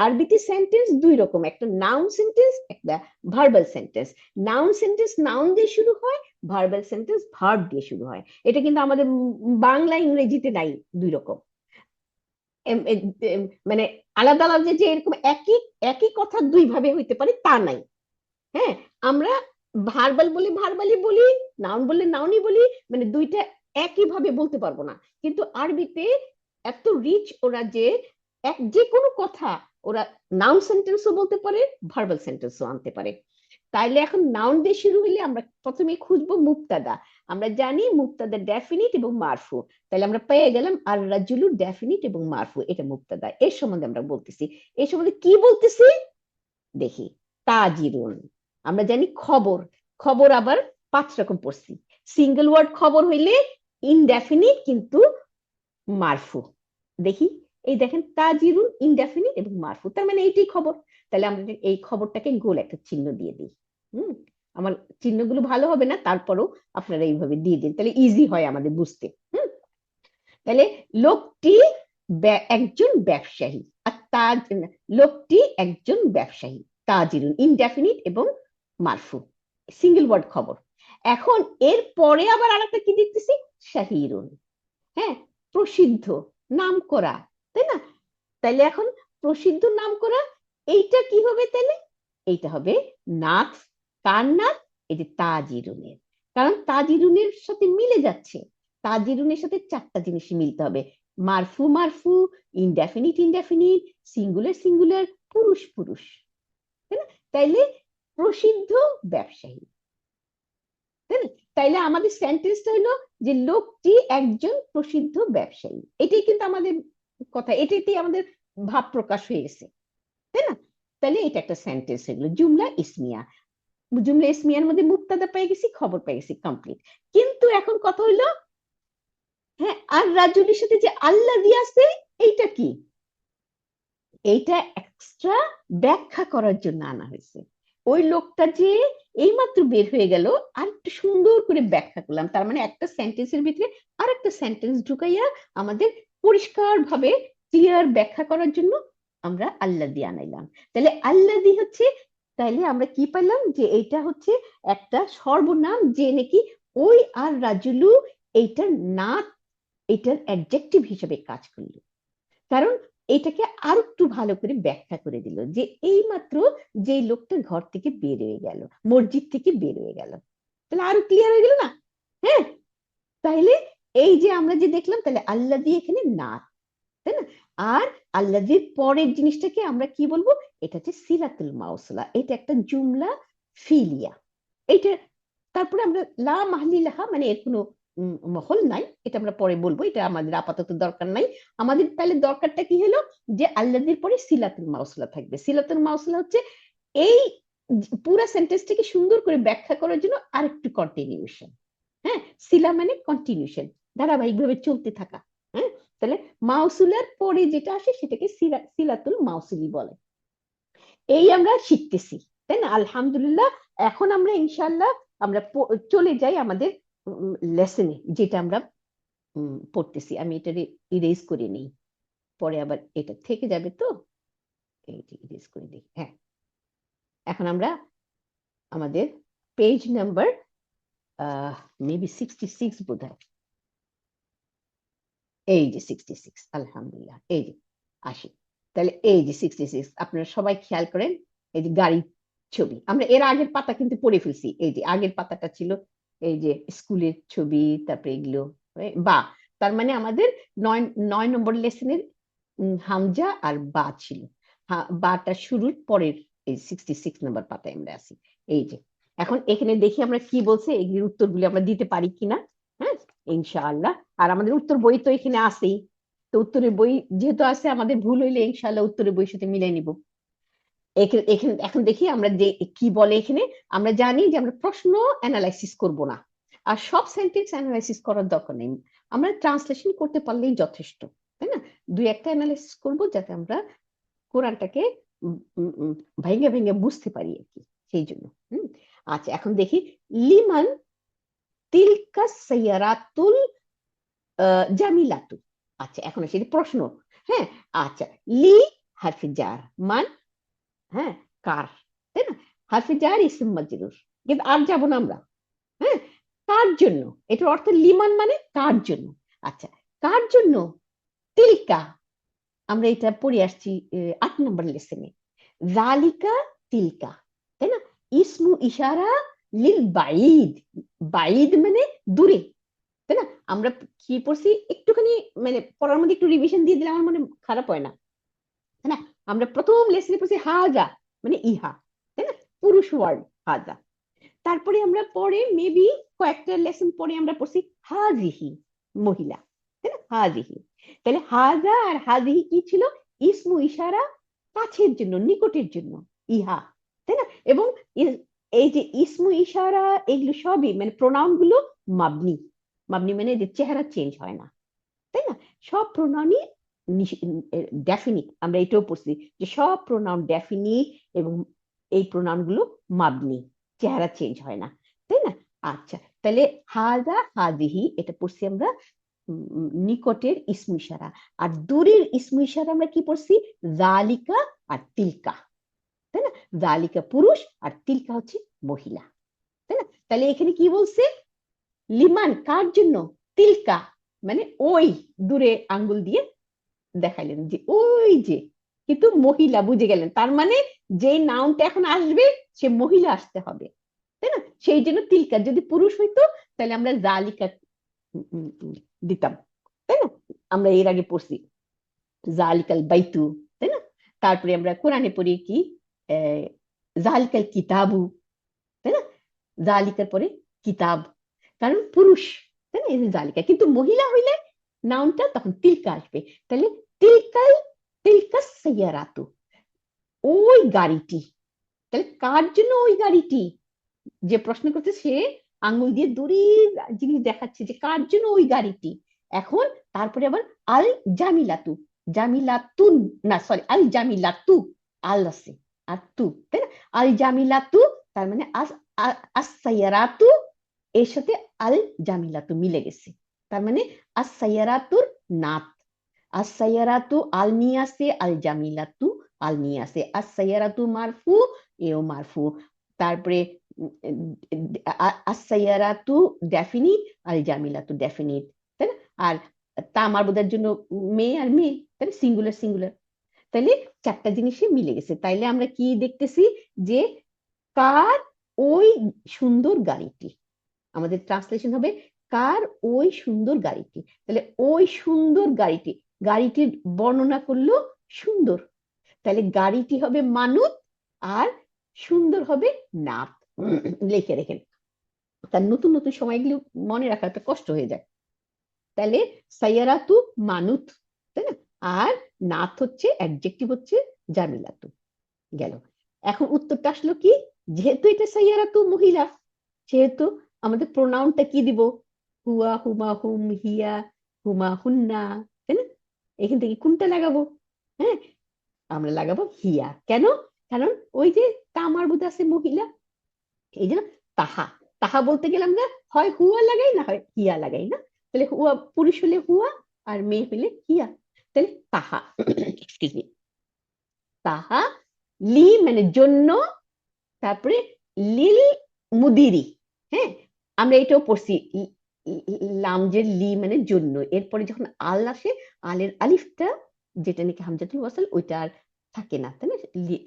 আরবিতে সেন্টেন্স দুই রকম, একটা নাউন সেন্টেন্স, একটা verbal sentence. Noun sentence noun দিয়ে শুরু হয়, ভার্বাল সেন্টেন্স ভার্ব দিয়ে শুরু হয়। এটা কিন্তু আমাদের বাংলা ইংরেজিতে নাই, দুই রকম। মানে আলাদা আলাদা যে এরকম একই একই কথা দুই ভাবে হইতে পারে তা নাই। হ্যাঁ, আমরা ভার্বাল বলে ভার্বালি বলি, নাউন বললে নাউনই বলি, মানে দুইটা একই ভাবে বলতে পারবো না। কিন্তু আরবিতে এত রিচ ওরা যে যে কোনো কথা ওরা নাউন সেন্টেন্সও বলতে পারে, ভার্বাল সেন্টেন্সও আনতে পারে। তাইলে এখন নাউন দিয়ে শুরু হইলে আমরা প্রথমে খুঁজবো মুক্তাদা। আমরা জানি মুক্তাদা ডেফিনিট এবং মারফু। তাহলে আমরা পেয়ে গেলাম আর রাজুলু ডেফিনিট এবং মারফু, এটা মুক্তাদা। এর সম্বন্ধে আমরা বলতেছি। এর সম্বন্ধে কি বলতেছি দেখি। তাজিরুন, আমরা জানি খবর। খবর আবার পাঁচ রকম পড়ছি। সিঙ্গেল ওয়ার্ড খবর হইলে ইনডেফিনিট কিন্তু মারফু। দেখি, এই দেখেন তাজিরুন ইনডেফিনিট এবং মারফু, তার মানে এইটাই খবর। তাহলে আমরা এই খবরটাকে গোল একটা চিহ্ন দিয়ে দিই। হুম, আমার চিহ্নগুলো ভালো হবে না, তারপরেও আপনারা এইভাবে দিয়ে দিন, তাহলে ইজি হয় আমাদের বুঝতে। হুম, তাহলে লোকটি একজন ব্যবসায়ী, আর তাজ, লোকটি একজন ব্যবসায়ী, তাজিরুন ইনডেফিনিট এবং মারফু, সিঙ্গেল ওয়ার্ড খবর। এখন এর পরে আবার আরেকটা কি দেখতেছি? শাহিরুন, হ্যাঁ, প্রসিদ্ধ, নাম করা, তাই না? তাইলে এখন প্রসিদ্ধ, নাম করা, এইটা কি হবে তাহলে? এইটা হবে নাথ। কার নাথ? এই যে তাজিরুনের। কারণ তাজিরুনের সাথে মিলে যাচ্ছে, তাজিরুনের সাথে চারটা জিনিস মিলতে হবে: মারফু মারফু, ইনডেফিনিট ইনডেফিনিট, সিঙ্গুলার সিঙ্গুলার, পুরুষ পুরুষ, তাই না? তাইলে প্রসিদ্ধ ব্যবসায়ী, তাই না? তাইলে আমাদের সেন্টেন্সটা হলো যে লোকটি একজন প্রসিদ্ধ ব্যবসায়ী। এটাই কিন্তু আমাদের কথা, এটাতেই আমাদের ভাব প্রকাশ হয়ে গেছে, তাই না? তাহলে এটা একটা সেন্টেন্স হয়ে গেল জুমলা ইসমিয়া। জুমলা ইসমিয়ার মধ্যে মুবতাদা পেয়ে গেছি, খবর পেয়ে গেছি, কমপ্লিট। কিন্তু এখন কথা হইলো, হ্যাঁ, আর রাজুলির সাথে যে আল্লাযী আছে এইটা কি? এইটা এক্সট্রা ব্যাখ্যা করার জন্য আনা হয়েছে। ওই লোকটা যে এইমাত্র বের হয়ে গেল, আর একটু সুন্দর করে ব্যাখ্যা করলাম, তার মানে একটা সেন্টেন্সের ভিতরে আর একটা সেন্টেন্স ঢুকাইয়া আমাদের পরিষ্কার ভাবে ক্লিয়ার ব্যাখ্যা করার জন্য আমরা আল্লাযী আনাইলাম। তাহলে আল্লাযী হচ্ছে, তাইলে আমরা কি পাইলাম যে এইটা হচ্ছে একটা সর্বনাম, যে নাকি ওই আর রাজুলু এইটার না, এটার অ্যাডজেক্টিভ হিসেবে কাজ করলো। কারণ এটাকে আর একটু ভালো করে ব্যাখ্যা করে দিল যে এইমাত্র যে লোকটা ঘর থেকে বের হয়ে গেল, মসজিদ থেকে বের হয়ে গেল, তাহলে আরো ক্লিয়ার হয়ে গেল না? হ্যাঁ, তাইলে এই যে আমরা যে দেখলাম, তাহলে আল্লাযী এখানে না, তাই না? আর আল্লাযীর পরের জিনিসটাকে আমরা কি বলবো? এটা হচ্ছে সিলাতুল মাউসুলা, এটা একটা জুমলা ফিলিয়া। এইটা তারপরে আমরা লা মাহলি লাহা, মানে এর কোনো মহল নাই, এটা আমরা পরে বলবো, এটা আমাদের আপাতত দরকার নাই। আমাদের তাহলে দরকারটা কি হলো, যে আল্লাযীর পরে সিলাতুল মাউসুলা থাকবে। সিলাতুল মাউসুলা হচ্ছে এই পুরো সেন্টেন্সটাকে সুন্দর করে ব্যাখ্যা করার জন্য আরেকটু কন্টিনিউশন। হ্যাঁ, সিলা মানে কন্টিনিউশন, ধারাবাহিকভাবে চলতে থাকা। হ্যাঁ, তাহলে মাউসুলার পরে যেটা আসে সেটাকে সিলাতুল মাউসুলি বলে। এই আমরা শিখতেছি, তাই না? আলহামদুলিল্লাহ। এখন আমরা ইনশাআল্লাহ আমরা চলে যাই আমাদের লেসনে, যেটা আমরা পড়তেছি। আমি এটা ইরেজ করে নিই, পরে আবার এটা থেকে যাবে, তো এইটা ইরেজ করে দিই। হ্যাঁ, এখন আমরা আমাদের পেজ নাম্বার মেবি 66 বোধ হয়, এই যে 66, আলহামদুলিল্লাহ, এই যে আসি। তাহলে এই যে 66, আপনারা সবাই খেয়াল করেন, এই যে গাড়ির ছবি, আমরা এর আগের পাতা কিন্তু পড়ে ফেলছি। এই যে আগের পাতাটা ছিল এই যে স্কুলের ছবি, তারপরে এগুলো বা, তার মানে আমাদের 9 নম্বর লেসনের হামজা আর বা ছিল। বাটা শুরুর পরের এই 66 নম্বর পাতায় আমরা আছি। এই যে এখন এখানে দেখি আমরা কি বলছে, এগুলির উত্তরগুলি আমরা দিতে পারি কিনা। হ্যাঁ, ইনশাআল্লাহ। আর আমাদের উত্তর বই তো এখানে আছেই, তো উত্তরের বই যেহেতু আছে, আমাদের ভুল হইলে ইনশাআল্লাহ উত্তরের বইয়ের সাথে মিলাই নিব। এখানে এখন দেখি আমরা যে কি বলে। এখানে আমরা জানি যে আমরা প্রশ্ন অ্যানালাইসিস করব না, আর সব সেন্টেন্স অ্যানালাইসিস করার দরকার নেই, আমরা ট্রান্সলেশন করতে পারলেই যথেষ্ট, তাই না? দুই একটা অ্যানালাইসিস করব যাতে আমরা কোরআনটাকে ভেঙে ভেঙে বুঝতে পারি আর কি, সেই জন্য। আচ্ছা, এখন দেখি, লিমান তিলকা সাইয়ারাতুল জামিলাতু। আচ্ছা, এখন আসি প্রশ্ন। হ্যাঁ, আচ্ছা, লি হারফে জার, মান, হ্যাঁ, কার, তাই না? হারফে জার ইসম মাজরুর, কিন্তু আর যাব না আমরা। হ্যাঁ, কার জন্য, এটার অর্থ লিমান মানে কার জন্য। আচ্ছা, কার জন্য? তিলকা, আমরা এটা পড়ে আসছি 8 নম্বর লেসনে, জালিকা তিলকা, তাই না? ইসমু ইশারা লিল বাইদ, বাইদ মানে দূরে, তাই না? আমরা কি পড়ছি একটুখানি, মানে পড়ার মধ্যে একটু রিভিশন দিয়ে দিলে আমার মনে খারাপ হয় না, তাই না? আমরা প্রথম লেসনে পড়ছি হাজা মানে ইহা, তাই না? পুরুষ ওয়ার্ড হাজা। তারপরে আমরা পরে মেবি কয়েকটা লেসন পরে আমরা পড়ছি হাজিহি, মহিলা, তাই না? হাজিহি। তাহলে হাজা আর হাজিহি কি ছিল? ইসমু ইশারা, কাছের জন্য, নিকটের জন্য, ইহা, তাই না? এবং এই যে ইসমু ইশারা, এগুলো সবই মানে প্রোনাউন গুলো মাবনি। মাবনি মানে যে চেহারা চেঞ্জ হয় না, তাই না? সব প্রোনাউনই ডেফিনিট, আমরা এটাও পড়ছি যে সব প্রোনাউন ডেফিনিট, এবং এই প্রোনাউন গুলো মাবনি, চেহারা চেঞ্জ হয় না, তাই না? আচ্ছা, তাহলে হাজা হাজিহি এটা পড়ছি আমরা নিকটের ইসমু ইশারা। আর দূরের ইসমু ইশারা আমরা কি পড়ছি? জালিকা আর তিলকা, তাই না? জালিকা পুরুষ আর তিলকা হচ্ছে মহিলা, তাই না? তাহলে এখানে কি বলছে? লিমান কার জন্য? তিলকা মানে ওই, দূরে আঙ্গুল দিয়ে দেখাইলেন যে ওই যে, কিন্তু মহিলা, বুঝে গেলেন? তার মানে যে নাউনটা এখন আসবে সে মহিলা আসতে হবে, তাই না? সেই জন্য তিলকা, যদি পুরুষ হইতো তাহলে আমরা জালিকা দিতাম, তাই না? আমরা এর আগে পড়ছি জালিকাল বাইতু, তাই না? তারপরে আমরা কোরআনে পড়ি কি জালিকাল কিতাবু, তাই না? জালিকার পরে কিতাব, কারণ পুরুষ, তাই না? এই যে জালিকা, কিন্তু মহিলা হইলে নাউনটা তখন তিলকা আসবে। তাহলে তিলকাল, তিলকা সাইয়ারাতু, ওই গাড়িটি। তাহলে কার জন্য ওই গাড়িটি? যে প্রশ্ন করছে সে আঙ্গুল দিয়ে দূরের জিনিস দেখাচ্ছে যে কার জন্য ওই গাড়িটি। এখন তারপরে আবার আল জামিলাতু, জামিলাতুন, না সরি, আল জামিলাতু, আল আছে আর তু, তাই না? আল জামিলাতু, তার মানে আস-সাইয়ারাতু এর সাথে আল জামিলাতু মিলে গেছে, তার মানে আস-সাইয়ারাতুর নাত। আস-সাইয়ারাতু আল নিয়ে আসে, আল জামিলাতু আল নিয়ে আসে, আস-সাইয়ারাতু মারফু, এও মারফু। তারপরে আস-সাইয়ারাতু ডেফিনিট, আল জামিলাতু ডেফিনিট, তাই না? আর তা মারবুদার জন্য মেয়ে আর মেয়ে, তাই না? Singular singular. তাইলে চারটা জিনিসই মিলে গেছে। তাইলে আমরা কি দেখতেছি যে কার ওই সুন্দর গাড়িটি, আমাদের ট্রান্সলেশন হবে কার ওই সুন্দর গাড়িটি। তাহলে ওই সুন্দর গাড়িটি, গাড়িটির বর্ণনা করলো সুন্দর, তাহলে গাড়িটি হবে মানুত আর সুন্দর হবে নাত। লিখে রেখেন, তার নতুন নতুন সময়গুলো মনে রাখা একটা কষ্ট হয়ে যায়। তাহলে সাইয়ারাতু মানুত, তাই না? আর নাত হচ্ছে অ্যাডজেক্টিভ হচ্ছে জামিলাতু। গেল। এখন উত্তরটা আসলো কি, যেহেতু এটা সাইয়ারাতু মহিলা, সেহেতু আমাদের প্রোনাউনটা কি দিব? হুয়া, হুমা, হুম, হিয়া, হুমা, হুন্না, তাই না? এখান থেকে কোনটা লাগাবো? হ্যাঁ, আমরা লাগাবো হিয়া। কেন? কারণ ওই যে তামার বুধ আছে মহিলা, এই জন্য তাহা। তাহা বলতে গেলে আমরা হয় হুয়া লাগাই না হয় হিয়া লাগাই, না? তাহলে হুয়া পুরুষ হলে হুয়া আর মেয়ে হলে হিয়া, তাহলে তাহা। এক্সকিউজ মি, তাহা, লি মানে জন্য, তারপরে লিল মুদিরি। হ্যাঁ, আমরা এটাও পড়ছি, লামজের লি মানে জন্য, এরপরে যখন আল আসে আলের আলিফটা যেটা নাকি হামজাতুল ওয়াসাল ওইটা আর থাকে না, তাই না?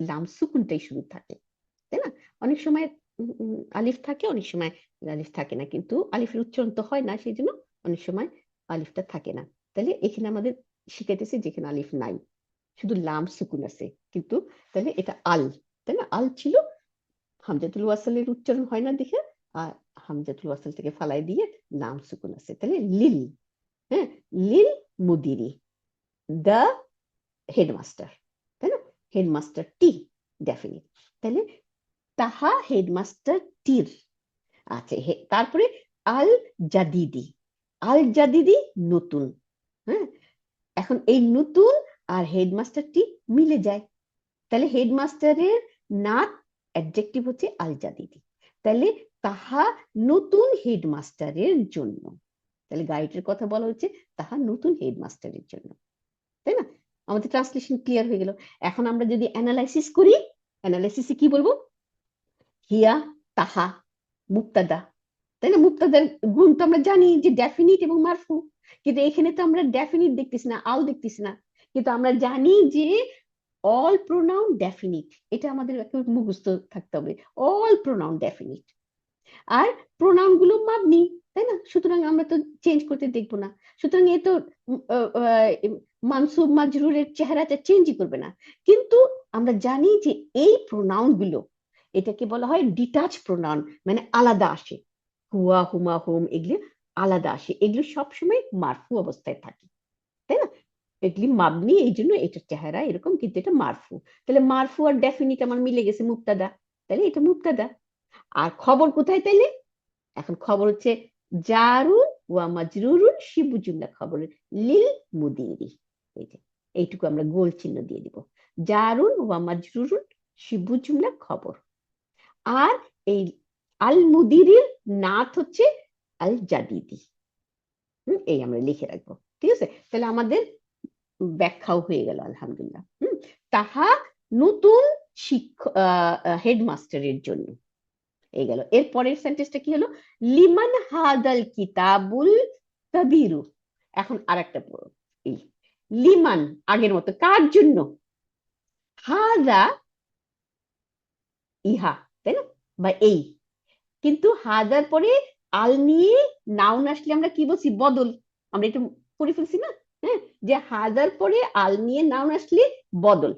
লাম সুকুনটাই শুরু থাকে, তাই না? অনেক সময় আলিফ থাকে, অনেক সময় আলিফ থাকে না, কিন্তু আলিফের উচ্চারণ তো হয় না, সেই জন্য অনেক সময় আলিফটা থাকে না। তাহলে এখানে আমাদের শিখাইতেছে যেখানে আলিফ নাই, শুধু লাম সুকুন আছে, কিন্তু তাহলে এটা আল, তাই না? আল ছিল, হামজাতুল ওয়াসালের উচ্চারণ হয় না দেখে আর হামজাতুল ওয়াসাল থেকে ফালাই দিয়ে নাম সুকুন আছে, তাহলে লিল। হ্যাঁ, লিল মুদিরি, দ্য হেডমাস্টার, তাই না? হেডমাস্টার টি ডেফিনিট। তাহলে তাহা হেডমাস্টার টির। আচ্ছা, তারপরে আল জাদিদি, আল জাদিদি নতুন। হ্যাঁ, এখন এই নতুন আর হেডমাস্টারটি মিলে যায়, তাহলে হেডমাস্টারের নাত অ্যাডজেক্টিভ হচ্ছে আল জাদিদি। তাহলে তাহা নতুন হেডমাস্টারের জন্য, তাহলে গাইডের কথা বলা হচ্ছে তাহা নতুন হেডমাস্টারের জন্য, তাই না? আমাদের ট্রান্সলেশন ক্লিয়ার হয়ে গেল। এখন আমরা যদি অ্যানালাইসিস করি, অ্যানালাইসিসে কি বলবো? হিয়া, তাহা, মুক্তাদা, তাই না? মুক্তাদার গুণ তো আমরা জানি যে ডেফিনিট এবং মারফু, কিন্তু এখানে তো আমরা ডেফিনিট দেখতেছি না, আল দেখতেছি না, কিন্তু আমরা জানি যে অল প্রোনাউন ডেফিনিট, এটা আমাদের একেবারে মুখস্থ থাকতে হবে, অল প্রোনাউন ডেফিনিট। আর প্রোনাউন গুলো মাবনি, তাই না? সুতরাং আমরা তো চেঞ্জ করতে দেখবো না, সুতরাং এ তো মানসুব মাজরুরের চেহারাটা চেঞ্জই করবে না। কিন্তু আমরা জানি যে এই প্রোনাউন গুলো, এটাকে বলা হয় ডিটাচ প্রোনাউন, মানে আলাদা আসে। হুয়া, হুমা, হুম এগুলো আলাদা আসে, এগুলো সবসময় মারফু অবস্থায় থাকে, তাই না? এগুলি মাবনি, এই জন্য এটার চেহারা এরকম, কিন্তু এটা মারফু। তাহলে মারফু আর ডেফিনিট আমার মিলে গেছে, মুক্তাদা, তাহলে এটা মুক্তাদা। আর খবর কোথায় তাইলে? এখন খবর হচ্ছে জারুন ওয়া মাজরুরুন শিবু জুমলা খবর, লিল মুদিরি। এই যে এইটুকু আমরা গোল চিহ্ন দিয়ে দিব, জারুন ওয়া মাজরুরুন শিবু জুমলা খবর। আর এই আল মুদিরির নাত হচ্ছে আল জাদিদি। এই আমরা লিখে রাখবো, ঠিক আছে? তাহলে আমাদের ব্যাখ্যাও হয়ে গেল, আলহামদুলিল্লাহ। তাহা নতুন শিক্ষক হেডমাস্টারের জন্য, এই গেল। এর পরের সেন্টেন্সটা কি হলো? লিমান হাদাল কিতাবুল কাবিরু। এখন আরেকটা এই লিমান, আগের মতো কার জন্য? হাদা ইহা, তাই না? বা এই, কিন্তু হাদার পরে আল নিয়ে নাউন আসলে আমরা কি বলছি? বদল। আমরা এটা পড়ে ফেলছি না? হ্যাঁ, যে হাদার পরে আল নিয়ে নাউন আসলে বদল,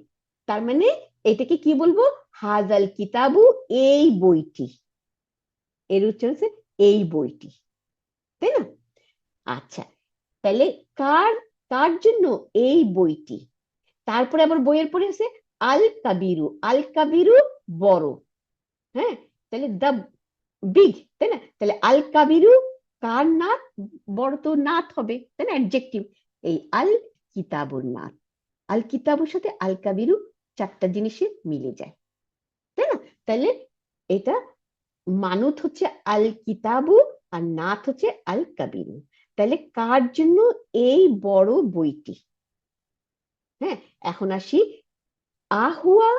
তার মানে এটাকে কি বলবো? হাদাল কিতাবু, এই বইটি, এর উচ্চারণ হচ্ছে এই বইটি, তাই না? আচ্ছা, তাহলে কার, কার জন্য এই বইটি? তারপরে আবার বইয়ের পরে আছে আল কাবিরু, আল কাবিরু বড়, হ্যাঁ, তাহলে দা বিগ, তাই না? তাহলে আল কাবিরু কার নাত? বড় তো নাত হবে, তাই না, অ্যাডজেক্টিভ। এই আল কিতাবুর নাত, আল কিতাবুর সাথে আল কাবিরু চারটা জিনিসে মিলে যায়, তাই না? তাহলে এটা মানত হচ্ছে আল কিতাবু আর নাত হচ্ছে আল কাবিরু। তাহলে কার জন্য এই বড় বইটি? হ্যাঁ, এখন আসি আহুয়া,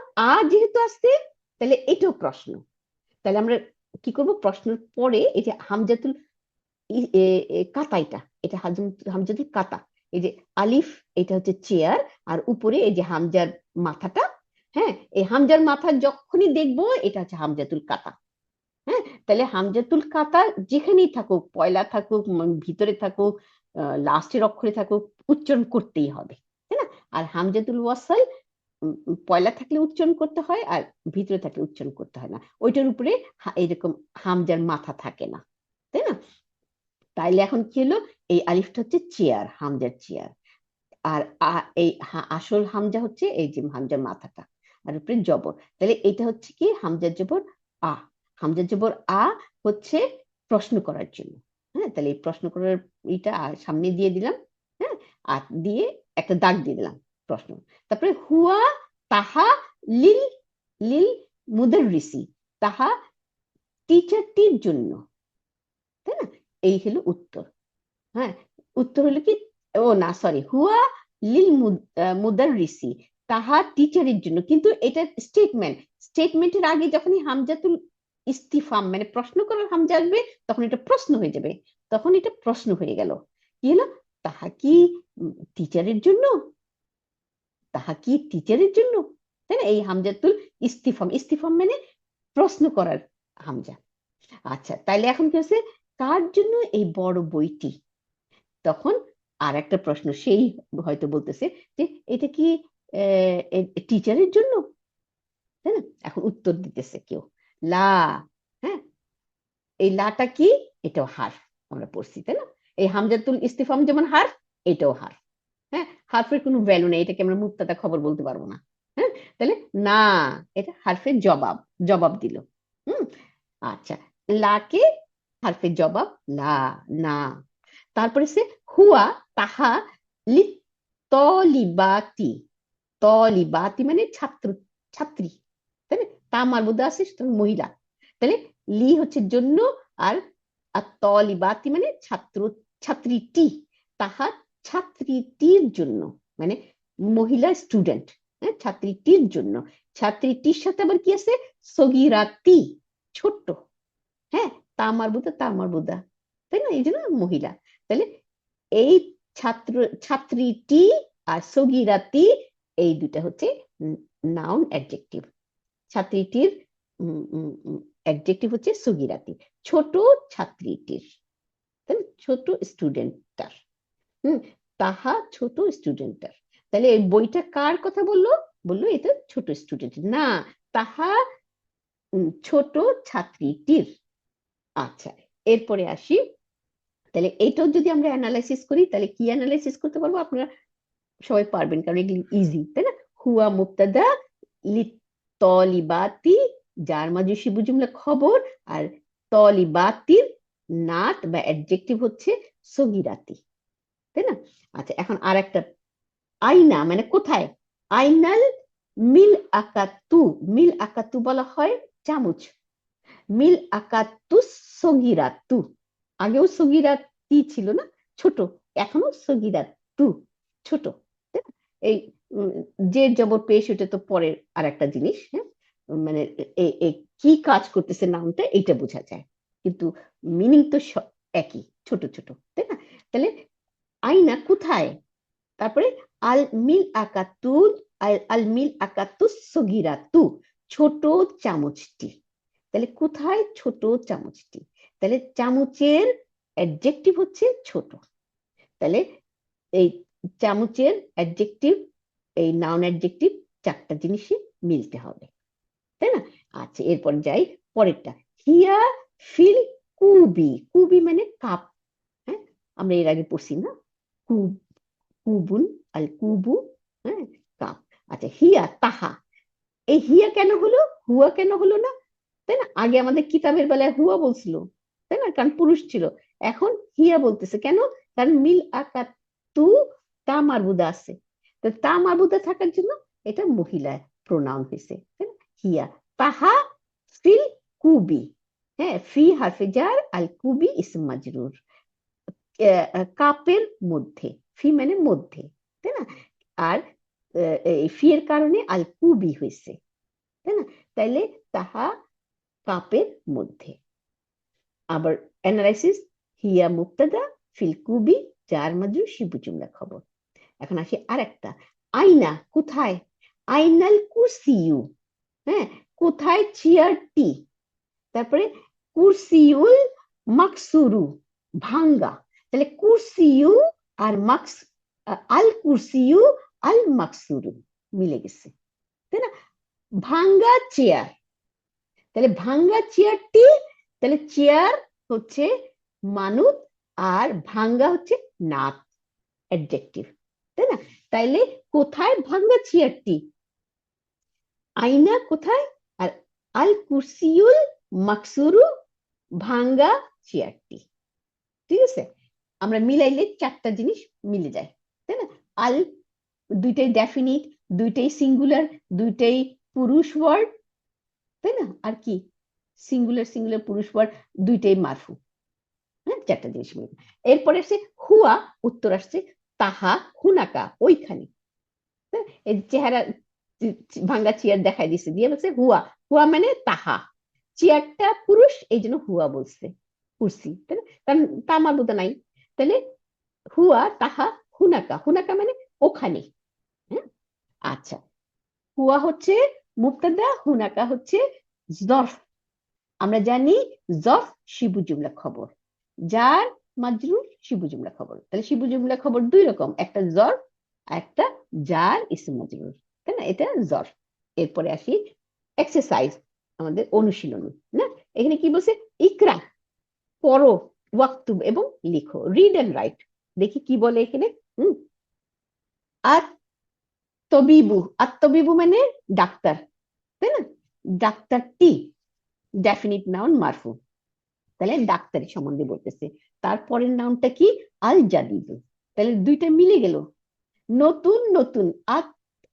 যেহেতু আসছে তাহলে এটাও প্রশ্ন। তাহলে আমরা কি করব, প্রশ্নের পরে এই যে হামজাতুল কাতা, এটা হামজাতুল কাতা, এই যে আলিফ, এটা হচ্ছে চেয়ার, আর উপরে এই যে হামজার মাথাটা, হ্যাঁ, এই হামজার মাথা যখনই দেখবো এটা হচ্ছে হামজাতুল কাতা। হ্যাঁ, তাহলে হামজাতুল কাতা যেখানেই থাকুক, পয়লা থাকুক, ভিতরে থাকুক, লাস্টের অক্ষরে থাকুক, উচ্চারণ করতেই হবে, তাই না? আর হামজাতুল ওয়াসাল পয়লা থাকলে উচ্চারণ করতে হয়, আর ভিতরে থাকলে উচ্চারণ করতে হয় না, ওইটার উপরে এরকম হামজার মাথা থাকে না, তাই না? তাইলে এখন কি হলো, এই আলিফটা হচ্ছে চেয়ার, হামজার চেয়ার, আর এই আসল হামজা হচ্ছে এই যে হামজার মাথাটা, আর উপরে জবর, তাহলে এটা হচ্ছে কি হামজার জবর আ, হামজার জবর আ হচ্ছে প্রশ্ন করার জন্য। হ্যাঁ, তাহলে এই প্রশ্ন করার এটা সামনে দিয়ে দিলাম, হ্যাঁ, আর দিয়ে একটা দাগ দিয়ে দিলাম প্রশ্ন। তারপরে হুয়া তাহা লিল, লিল মুদাররিসি, তাহা টিচারটির জন্য, তাই না? এই হলো উত্তর। হ্যাঁ, উত্তর হলো কি, ও না সরি, হুয়া লিল মুদাররিসি, তাহা টিচারের জন্য, কিন্তু এটা স্টেটমেন্ট, স্টেটমেন্টের আগে যখনই হামজাতুল ইস্তিফাম মানে প্রশ্ন করার হামজা আসবে তখন এটা প্রশ্ন হয়ে যাবে, তখন এটা প্রশ্ন হয়ে গেল। কি হলো, তাহা কি টিচারের জন্য, তাহা কি টিচারের জন্য, তাই না? এই হামজাতুল ইস্তিফাম, ইস্তিফাম মানে প্রশ্ন করার হামজা। আচ্ছা, তাইলে এখন কি হচ্ছে, কার জন্য এই বড় বইটি? তখন আর একটা প্রশ্ন, সেই হয়তো বলতেছে যে এটা কি টিচারের জন্য, তাই না? এখন উত্তর দিতেছে কেউ লা, হ্যাঁ, এই লাটা কি, এটাও হার, আমরা পড়ছি, তাই না? এই হামজাতুল ইস্তিফাম যেমন হার, এটাও হার। হ্যাঁ, হারফের কোনো ভ্যালু নেই, এটাকে আমরা মুক্তাদা খবর বলতে পারবো না। হ্যাঁ, তাহলে না, এটা হারফের জবাব, জবাব দিল। হুম, আচ্ছা, লাকে হারফের জবাব লা, না। তারপরে সে হুয়া তাহা লি তলিবাতি, তলিবাতি মানে ছাত্র, ছাত্রী, তাই না? তা মারবুদা আছে, সুতরাং মহিলা, তাহলে লি হচ্ছে জন্য, আর তলিবাতি মানে ছাত্র, ছাত্রীটি, তাহা ছাত্রীটির জন্য, মানে মহিলা স্টুডেন্ট, হ্যাঁ, ছাত্রীটির জন্য, ছাত্রীটির সাথে আবার কি আছে, সগিরাতি, ছোট্ট, হ্যাঁ, তা মারবুদা, তা মারবুদা, তাই না, এই জন্য মহিলা। তাহলে এই ছাত্র, ছাত্রীটি আর সগিরাতি, এই দুটা হচ্ছে নাউন অ্যাডজেক্টিভ। ছাত্রীটির অ্যাডজেক্টিভ হচ্ছে সগিরাতি, ছোট ছাত্রীটির, তাহলে ছোট স্টুডেন্টটার। হুম, তাহা ছোট স্টুডেন্টটার। তাহলে এই বইটা কার কথা বললো, বললো এটা ছোট স্টুডেন্ট না, তাহা ছোট ছাত্রীটির। আচ্ছা, এরপরে আসি, তাহলে এইটাও যদি আমরা অ্যানালাইসিস করি তাহলে কি অ্যানালাইসিস করতে পারবো, আপনারা সবাই পারবেন কারণ এগুলি ইজি, তাই না? হুয়া মুবতাদা, লি তলিবাতি, যার মাঝে শিবু জুমলা খবর, আর তলিবাতির নাত বা অ্যাডজেক্টিভ হচ্ছে সগিরাতি, তাই না? আচ্ছা, এখন আর একটা, আইনা মানে কোথায়, আইনাল মিল আকাতু, মিল আকাতু বলা হয় চামচ, মিল আকাতু সগিরাতু, আগেও সগিরাতি ছিল না, ছোট, এখনো সগিরাতু, ছোট, তাই না? এই যে জবর পেশ ওটা তো পরের আর একটা জিনিস, হ্যাঁ, মানে কি কাজ করতেছে নামটা এইটা বোঝা যায়, কিন্তু মিনিং তো একই, ছোট ছোট, তাই না? তাহলে আইনা কোথায়, তারপরে আল মিল আকাতু, আল মিল আকাতু সগিরাতু, ছোট চামচটি, তাহলে কোথায় ছোট চামচটি, তাহলে চামচের অ্যাডজেক্টিভ হচ্ছে ছোট, তাহলে এই চামচের অ্যাডজেক্টিভ, এই নাউন অ্যাডজেক্টিভ চারটা জিনিসই মিলতে হবে, তাই না? আচ্ছা, এরপর যাই পরেরটা, হিয়া ফিল কুবি, কুবি মানে কাপ, হ্যাঁ, আমরা এর আগে পড়ছি না, কুব, কুবুন, আল কুবু, হ্যাঁ, কাপ। আচ্ছা, হিয়া তাহা, এই হিয়া কেন হলো, হুয়া কেন হলো না? তাই না? আগে আমাদের কিতাবের বেলায় হুয়া বলছিল, তাই না, কারণ পুরুষ ছিল। এখন হিয়া বলতেছে কেন? কারণ মিল আকাত তু তা মারবুদা আছে, তো তা মারবুদা থাকার জন্য এটা মহিলা প্রোনাউন হয়েছে, তাই না? হিয়া। তাহা ফিল কুবি, হ্যাঁ, ফি হারফে জার, আল কুবি ইসম মাজরুর, কাপের মধ্যে, ফি মানে মধ্যে, তাই না? আর এই ফি এর কারণে আল কুবি হয়েছে, তাই না? তাইলে তাহা কাপের মধ্যে। আবার অ্যানালাইসিস, হিয়া মুবতাদা, ফিল কুবি জার মাজরুর শিবু জুমলা খবর। এখন আসি আরেকটা, আইনা কোথায়, আইনাল কুরসিয়ু, হ্যাঁ, কোথায় চেয়ারটি, তারপরে কুরসিউল মাকসুরু, ভাঙ্গা। তাহলে কুরসিউ আর মাকস, আল কুরসিউ আল মাকসুরু মিলে গেছে, তাই না? ভাঙ্গা চেয়ার, তাহলে ভাঙ্গা চেয়ারটি, তাহলে চেয়ার হচ্ছে মানুত, আর ভাঙ্গা হচ্ছে নাত, অ্যাডজেক্টিভ, তাই না? তাইলে কোথায় ভাঙ্গা চেয়ারটি, আইনা কোথায়, আর আল কুরসিউল মাকসুরু ভাঙ্গা চেয়ারটি। ঠিক আছে, আমরা মিলাইলে চারটা জিনিস মিলে যায়, তাই না? আল দুইটাই ডেফিনিট, দুইটাই সিঙ্গুলার, দুইটাই পুরুষ ওয়ার্ড, তাই না? আর কি, সিঙ্গুলার সিঙ্গুলার পুরুষ ওয়ার্ড, দুইটাই মারফু, হ্যাঁ, চারটা জিনিস মিলে। এরপরে আসছে হুয়া, উত্তর আসছে তাহা হুনাকা, ওইখানে। এই চেহারা ভাঙ্গা চেয়ার দেখাই দিছে, দিয়ে বলছে হুয়া, হুয়া মানে তাহা, চেয়ারটা পুরুষ এই জন্য হুয়া বলছে, কুরসি, তাই না? কারণ তা মারবুদা নাই, তাহলে হুয়া তাহা হুনাকা, হুনাকা মানে ওখানে, হ্যাঁ। আচ্ছা, হুয়া হচ্ছে মুবতাদা, হুনাকা হচ্ছে জরফ। আমরা জানি জরফ শিবু জুমলা খবর, যার মাজরুর শিবু জুমলা খবর। তাহলে শিবু জুমলা খবর দুই রকম, একটা জরফ, একটা যার ইসম মাজরুর, তাই না? এটা জরফ। এরপরে আসি এক্সারসাইজ, আমাদের অনুশীলনী, না? এখানে কি বলছে, ইকরা পড়ো, ওয়াক্তুব এবং লিখো, রিড এন্ড রাইট। দেখি কি বলে এখানে। হুম, আর তবিবু, আর তবিবু মানে ডাক্তার, তাই না? ডাক্তারটি ডেফিনিট নাউন মারফু, তাহলে ডাক্তারি সম্বন্ধে বলতেছে। তারপরের নাউনটা কি, আল জাদিদু, তাহলে দুইটা মিলে গেল, নতুন নতুন,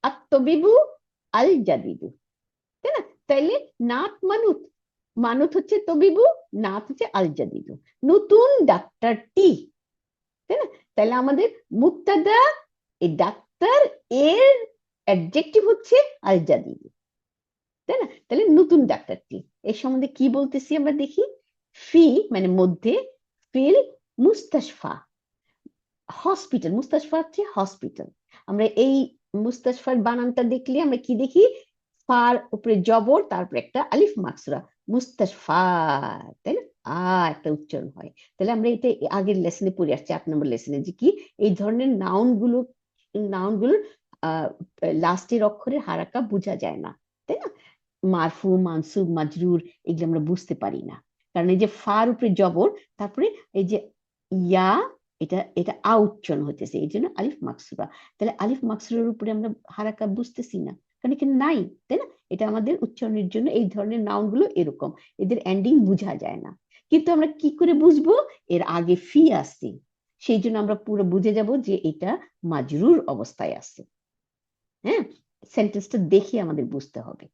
আত্মবিবু আল জাদিদু, তাই না? তাইলে নাত মানুত, মানুত হচ্ছে তবিবু, নাত হচ্ছে আল জাদিদু, নতুন ডাক্তারটি, তাই না? তাহলে আমাদের মুক্তাদা, এই ডাক্তার, এর অ্যাডজেক্টিভ হচ্ছে আল জাদিদু, তাই না? তাহলে নতুন ডাক্তারটি, এর সম্বন্ধে কি বলতেছি আমরা দেখি। ফি মানে মধ্যে, ফিল মুস্তাশফা, হসপিটাল, মুস্তাশফা হচ্ছে হসপিটাল। আমরা এই মুস্তাশফার বানানটা দেখলে আমরা কি দেখি, ফার উপরে জবর, তারপরে একটা আলিফ মাকসুরা, মুস্তাশফা, তাই না? একটা উচ্চারণ হয়। তাহলে আমরা এটা আগের লেসনে পড়ে আসছি, 8 নম্বর লেসনে, যে কি এই ধরনের নাউনগুলোর লাস্টের অক্ষরের হারাকা বোঝা যায় না, তাই না? মারফু, মানসুব, মাজরুর, এগুলো আমরা বুঝতে পারি না, কারণ এই যে ফার উপরে জবর, তারপরে এই যে ইয়া, এটা এটা উচ্চারণ হইতেছে, এই জন্য আলিফ মাকসুরা। তাহলে আলিফ মাকসুরার উপরে আমরা হারাকা বুঝতেছি না, কারণ এখানে নাই, তাই না? এটা আমাদের উচ্চারণের জন্য এই ধরনের নাউন গুলো এরকম, এদের এন্ডিং বোঝা যায় না। কিন্তু আমরা কি করে বুঝবো, এর আগে ফি আসছে, সেই জন্য আমরা পুরো বুঝে যাব যে এটা মাজরুর অবস্থায় আছে, হ্যাঁ। সেন্টেন্সটা দেখে আমাদের বুঝতে হবে।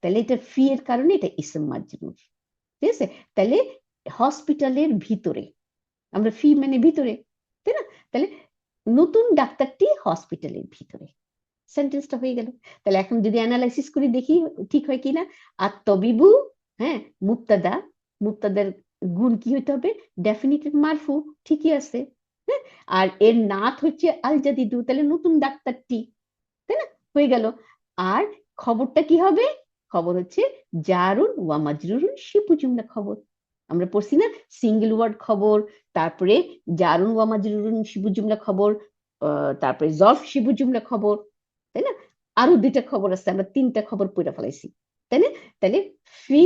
তাহলে এটা ফি এর কারণে এটা ইসম মাজরুর, ঠিক আছে? তাহলে হসপিটালের ভিতরে, আমরা ফি মানে ভিতরে, তাই না? তাহলে নতুন ডাক্তারটি হসপিটালের ভিতরে, সেন্টেন্সটা হয়ে গেল। তাহলে এখন যদি অ্যানালাইসিস করে দেখি ঠিক হয় কিনা। আর তবিবু, হ্যাঁ, মুক্তাদা, মুক্তাদার গুণ কি হইতে হবে, ডেফিনিটিভ মারফু, ঠিকই আছে, হ্যাঁ। আর এর নাত হচ্ছে আল জাদিদু, তাহলে নতুন ডাক্তারটি, তাই না? হয়ে গেল। আর খবরটা কি হবে, খবর হচ্ছে জারুন ওয়া মাজরুরুন শিবু জুমলা খবর। আমরা পড়ছি না, সিঙ্গেল ওয়ার্ড খবর, তারপরে জারুন ওয়া মাজরুরুন শিবু জুমলা খবর, তারপরে জরফ শিবু জুমলা খবর, তাই না? আরো দুইটা খবর আছে, আমরা তিনটা খবর পড়ে ফেলাইছি, তাই না? তাহলে ফি,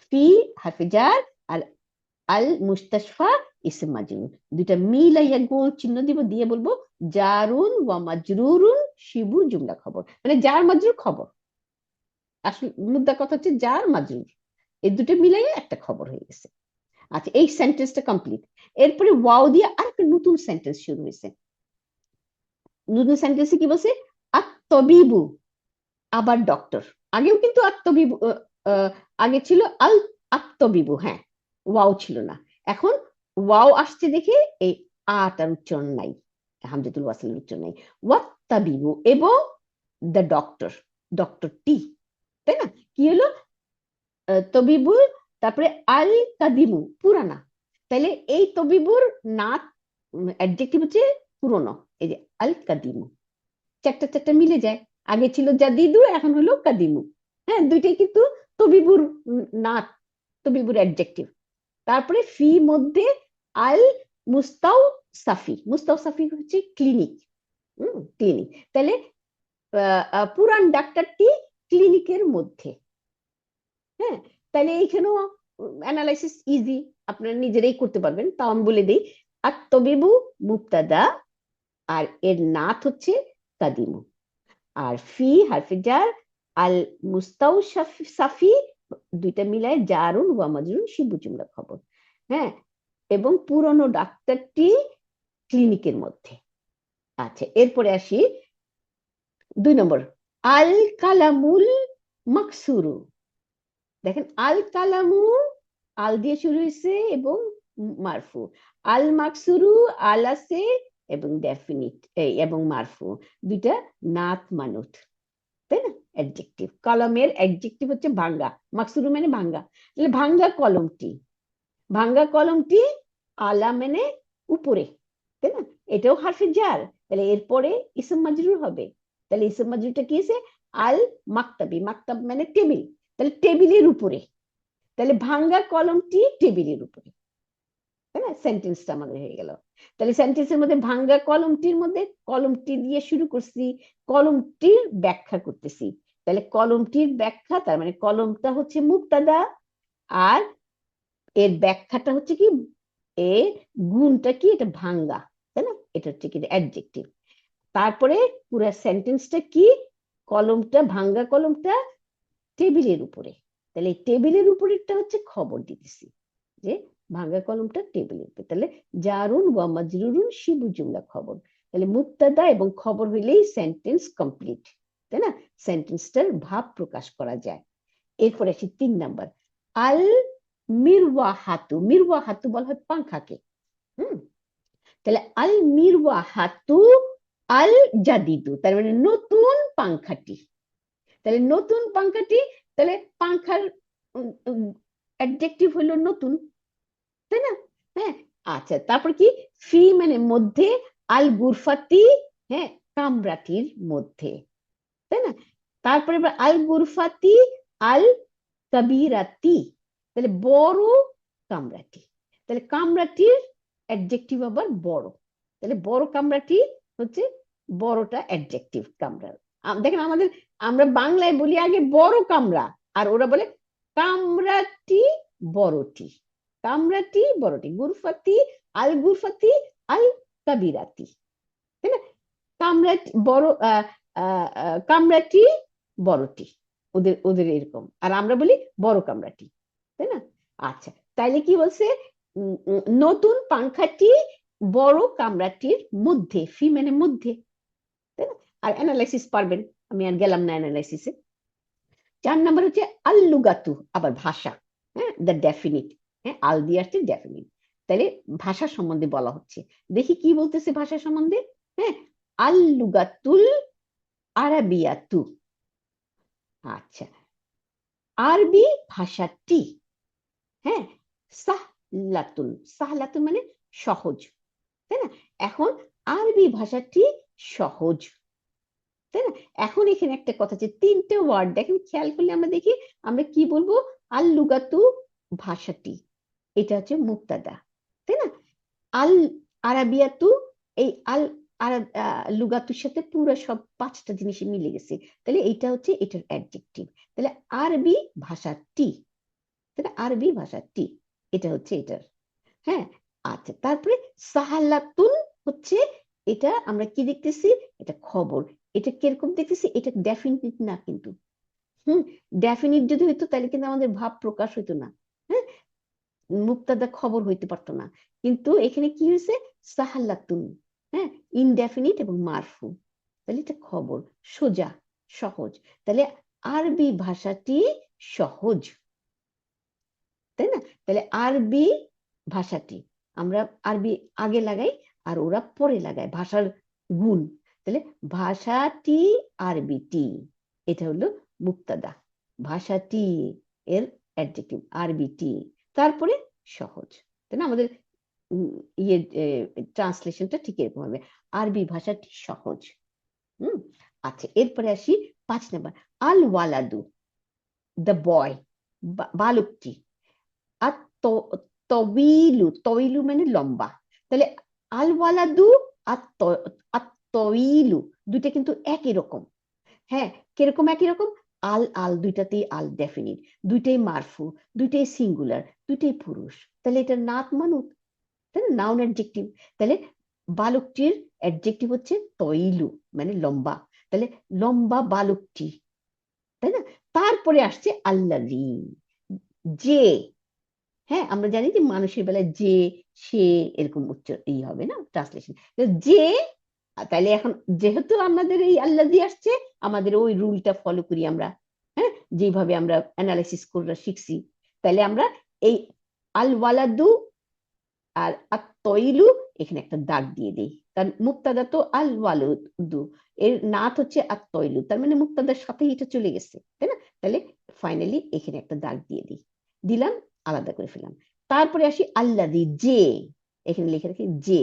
ফি হাফিজার, আর আল মুস্তাশফা ইসম মাজরুর, দুইটা মিলাইয়া গোল চিহ্ন দিব, দিয়ে বলবো জারুন ওয়া মাজরুরুন শিবু জুমলা খবর, মানে জার মাজরুর খবর, আসলে মুদ্রা কথা হচ্ছে জার মাজরুর, এই দুটো মিলাই একটা খবর হয়ে গেছে। আচ্ছা, এই সেন্টেন্সটা কমপ্লিট। এরপরে ওয়াও দিয়ে আরেকটা নতুন সেন্টেন্স শুরু হয়েছে। নতুন সেন্টেন্সে কি বলছে? আত্তবিবু, আবার ডক্টর। আগেও কিন্তু আত্মবিবু, আগে ছিল আল আত্মবিবু, হ্যাঁ, ওয়াও ছিল না। এখন ওয়াও আসছে দেখে এই আটার উচ্চারণ নাই, হামজাতুল ওয়াসলের উচ্চারণ নাই। ওয়াত্তাবিবু এবং দ্য ডক্টর, ডক্টর টি, তাই না? কি হলো? তবিবুল, তারপরে আল কাদিমু, পুরানা। তাইলে এই তবিবুর নাত অ্যাডজেক্টিভ হচ্ছে পুরনো। এই যে আল কাদিমু, চারটা চারটা মিলে যায়। আগে ছিল জাদিদু, এখন হলো কাদিমু। হ্যাঁ, দুইটাই কিন্তু তবিবুর নাত, তবিবুর অ্যাডজেক্টিভ। তারপরে ফি মধ্যে আল মুস্তাও সাফি, মুস্তাও সাফি হচ্ছে ক্লিনিক, ক্লিনিক। তাহলে পুরান ডাক্তারটি ক্লিনিকের মধ্যে। হ্যাঁ, তাহলে এইখানেও অ্যানালাইসিস ইজি, আপনারা নিজেরাই করতে পারবেন, তাও আমি বলে দিই। আত্তবিবু মুবতাদা, আর এর নাত হচ্ছে কাদিমু। আর ফি হারফে জার, আল মুস্তাউ সাফি, দুইটা মিলায় জারুন ওয়া মাজরুন শিবু জুমলা খবর। হ্যাঁ, এবং পুরনো ডাক্তারটি ক্লিনিকের মধ্যে। আচ্ছা, এরপরে আসি 2 নম্বর, আল কালামুল মাকসুরু। দেখেন, আল কালামু আল দিয়ে শুরু হয়েছে এবং মারফু। আল মাকসুরু আল আছে এবং ডেফিনিট এবং মারফু, দুইটা নাত মানুত, তাই না? অ্যাডজেক্টিভ। কলমের অ্যাডজেক্টিভ হচ্ছে ভাঙ্গা, মাকসুরু মানে ভাঙ্গা। তাহলে ভাঙ্গা কলমটি, ভাঙ্গা কলমটি, আলা মানে উপরে, তাই না? এটাও হারফে জার, তাহলে এরপরে ইসম মাজরুর হবে। তাহলে ইসম মাজরুরটা কি আছে? আল মাকতাবি, মাকতাব মানে টেবিল, তাহলে টেবিলের উপরে। তাহলে ভাঙ্গা কলমটি টেবিলের উপরে, তাই না? সেন্টেন্সটা আমাদের হয়ে গেল। তাহলে সেন্টেন্সের মধ্যে ভাঙ্গা কলমটির মধ্যে কলমটি দিয়ে শুরু করছি, কলমটির ব্যাখ্যা করতেছি। তাহলে কলমটির ব্যাখ্যা, তার মানে কলমটা হচ্ছে মুবতাদা, আর এর ব্যাখ্যাটা হচ্ছে কি, এর গুণটা কি, এটা ভাঙ্গা, তাই না? এটা হচ্ছে কি অ্যাডজেক্টিভ। তারপরে পুরো সেন্টেন্সটা কি, কলমটা, ভাঙ্গা কলমটা টেবিলের উপরে। তাহলে এই টেবিলের উপরেরটা হচ্ছে খবর দিতেছি, যে ভাঙ্গা কলমটা টেবিলের উপরে। তাহলে জারুন ওয়া মাজরুরুন শিবু জুমলা খবর। তাহলে মুবতাদা এবং খবর হইলেই সেন্টেন্স কমপ্লিট, তাই না? সেন্টেন্সটার ভাব প্রকাশ করা যায়। এরপরে আসি 3 নম্বর, আল মিরওয়াহাতু। মিরওয়াহাতু বলা হয় পাংখাকে। তাহলে আল মিরওয়াহাতু আল জাদিদু, তার মানে নতুন পাংখাটি। তাহলে নতুন পাংখাটি, তাহলে পাংখার অ্যাডজেক্টিভ হলো নতুন, তাই না? হ্যাঁ। আচ্ছা, তারপর কি, ফি মানে মধ্যে, আল গুরফাতি, হ্যাঁ, কামরাটির মধ্যে, তাই না? তারপরে আল গুরফাতি আল কাবিরাতি, তাহলে বড় কামরাটি। তাহলে কামরাটির অ্যাডজেক্টিভ আবার বড়। তাহলে বড় কামরাটি হচ্ছে, বড়টা অ্যাডজেক্টিভ কামরা। দেখেন আমাদের, আমরা বাংলায় বলি আগে বড় কামরা, আর ওরা বলে কামরাটি বড়টি, কামরাটি বড়টি, গুরফাতি আল গুরফাতি আল কাবিরাতি, তাই না? কামরাটি বড়, কামরাটি বড়টি, ওদের ওদের এরকম। আর আমরা বলি বড় কামরাটি, তাই না? আচ্ছা, তাইলে কি বলছে? নতুন পাংখাটি বড় কামরাটির মধ্যে, ফি মানে মধ্যে, তাই না? আর অ্যানালাইসিস পারবেন, আমি আর গেলাম না অ্যানালাইসিসে। 4 নম্বর হচ্ছে আল লুগাতু, আবার ভাষা। হ্যাঁ, দ্য ডেফিনিট। হ্যাঁ, আল দিয়ে আসছে ডেফিনিট। তাহলে ভাষা সম্বন্ধে বলা হচ্ছে, দেখি কি বলতেছে ভাষা সম্বন্ধে। হ্যাঁ, আল লুগাতুল আরাবিয়াতু। আচ্ছা, আরবি ভাষাটি, হ্যাঁ, সাহলাতুন, সাহলাতুন মানে সহজ, তাই না? এখন আরবি ভাষাটি সহজ, তাই না? এখন এখানে একটা কথা আছে, 3টে ওয়ার্ড দেখেন, খেয়াল করলে আমরা দেখি আমরা কি বলবো, আল লুগাতু ভাষাটি, এটা হচ্ছে মুবতাদা, তাই না? আল আরাবিয়াতু, এই আল লুগাতুর সাথে পুরো সব 5টা জিনিস মিলে গেছে, তাহলে এইটা হচ্ছে এটার অ্যাডজেক্টিভ। তাহলে আরবি ভাষাটি, তাহলে আরবি ভাষাটি, এটা হচ্ছে এটার। হ্যাঁ। আচ্ছা, তারপরে সাহালাতুন হচ্ছে, এটা আমরা কি দেখতেছি, এটা খবর। এটা কিরকম দেখতেছি, এটা ডেফিনিট না কিন্তু, হুম, ডেফিনিট যদি হইতো তাহলে কিন্তু আমাদের ভাব প্রকাশ হইতো না। হ্যাঁ, মুক্তাদা খবর হইতে পারতো না। কিন্তু এখানে কি হয়েছে, সাহাল্লাতুন, হ্যাঁ, ইনডেফিনিট এবং মারফু, তাহলে এটা খবর, সোজা, সহজ। তাহলে আরবি ভাষাটি সহজ, তাই না? তাহলে আরবি ভাষাটি, আমরা আরবি আগে লাগাই আর ওরা পরে লাগায়, ভাষার গুণ। তাহলে ভাষাটি আরবিটি, এটা হলো মুক্তাদা, ভাষাটি এর অ্যাডজেক্টিভ আরবিটি, তারপরে সহজ, তাই না? আমাদের ইয়ে ট্রান্সলেশনটা ঠিক এরকম হবে, আরবি ভাষাটি সহজ। হুম, আচ্ছা, এরপরে আসি 5 নাম্বার, আল ওয়ালাদু, দ্য বয়, বালকটি। আর তবিলু, তবিলু মানে লম্বা। তাহলে আল ওয়ালাদু আর তবিলু দুইটা কিন্তু একই রকম। হ্যাঁ, কিরকম একই রকম, আল আল দুইটাতেই আল ডেফিনিট, দুইটাই মারফু, দুইটাই সিঙ্গুলার, দুইটাই পুরুষ। তাহলে এটা নাত মানুত, তাই না, নাউন অ্যাডজেক্টিভ। তাহলে বালকটির অ্যাডজেক্টিভ হচ্ছে তইলু মানে লম্বা, তাহলে লম্বা বালকটি, তাই না? তারপরে আসছে আল্লাযী, যে, হ্যাঁ আমরা জানি যে মানুষের বেলায় যে, সে এরকম উচ্চারণ হবে না, ট্রান্সলেশন, যে। তাহলে এখন যেহেতু আমাদের এই আল্লাযী আসছে, আমাদের ওই রুলটা ফলো করি আমরা, হ্যাঁ, যেভাবে আমরা অ্যানালাইসিস করে শিখছি। তাহলে আমরা এই আল ওয়ালাদু আর আত-তয়িলু এখানে একটা দাগ দিয়ে দিই, কারণ মুক্তাদা তো আল ওয়ালুদু, এর নাত হচ্ছে আত-তয়িলু, তার মানে মুক্তাদার সাথেই এটা চলে গেছে, তাই না? তাহলে ফাইনালি এখানে একটা দাগ দিয়ে দিই, দিলাম, আলাদা করে ফেললাম। তারপরে আসি আল্লাযী, যে, এখানে লিখে রাখি যে,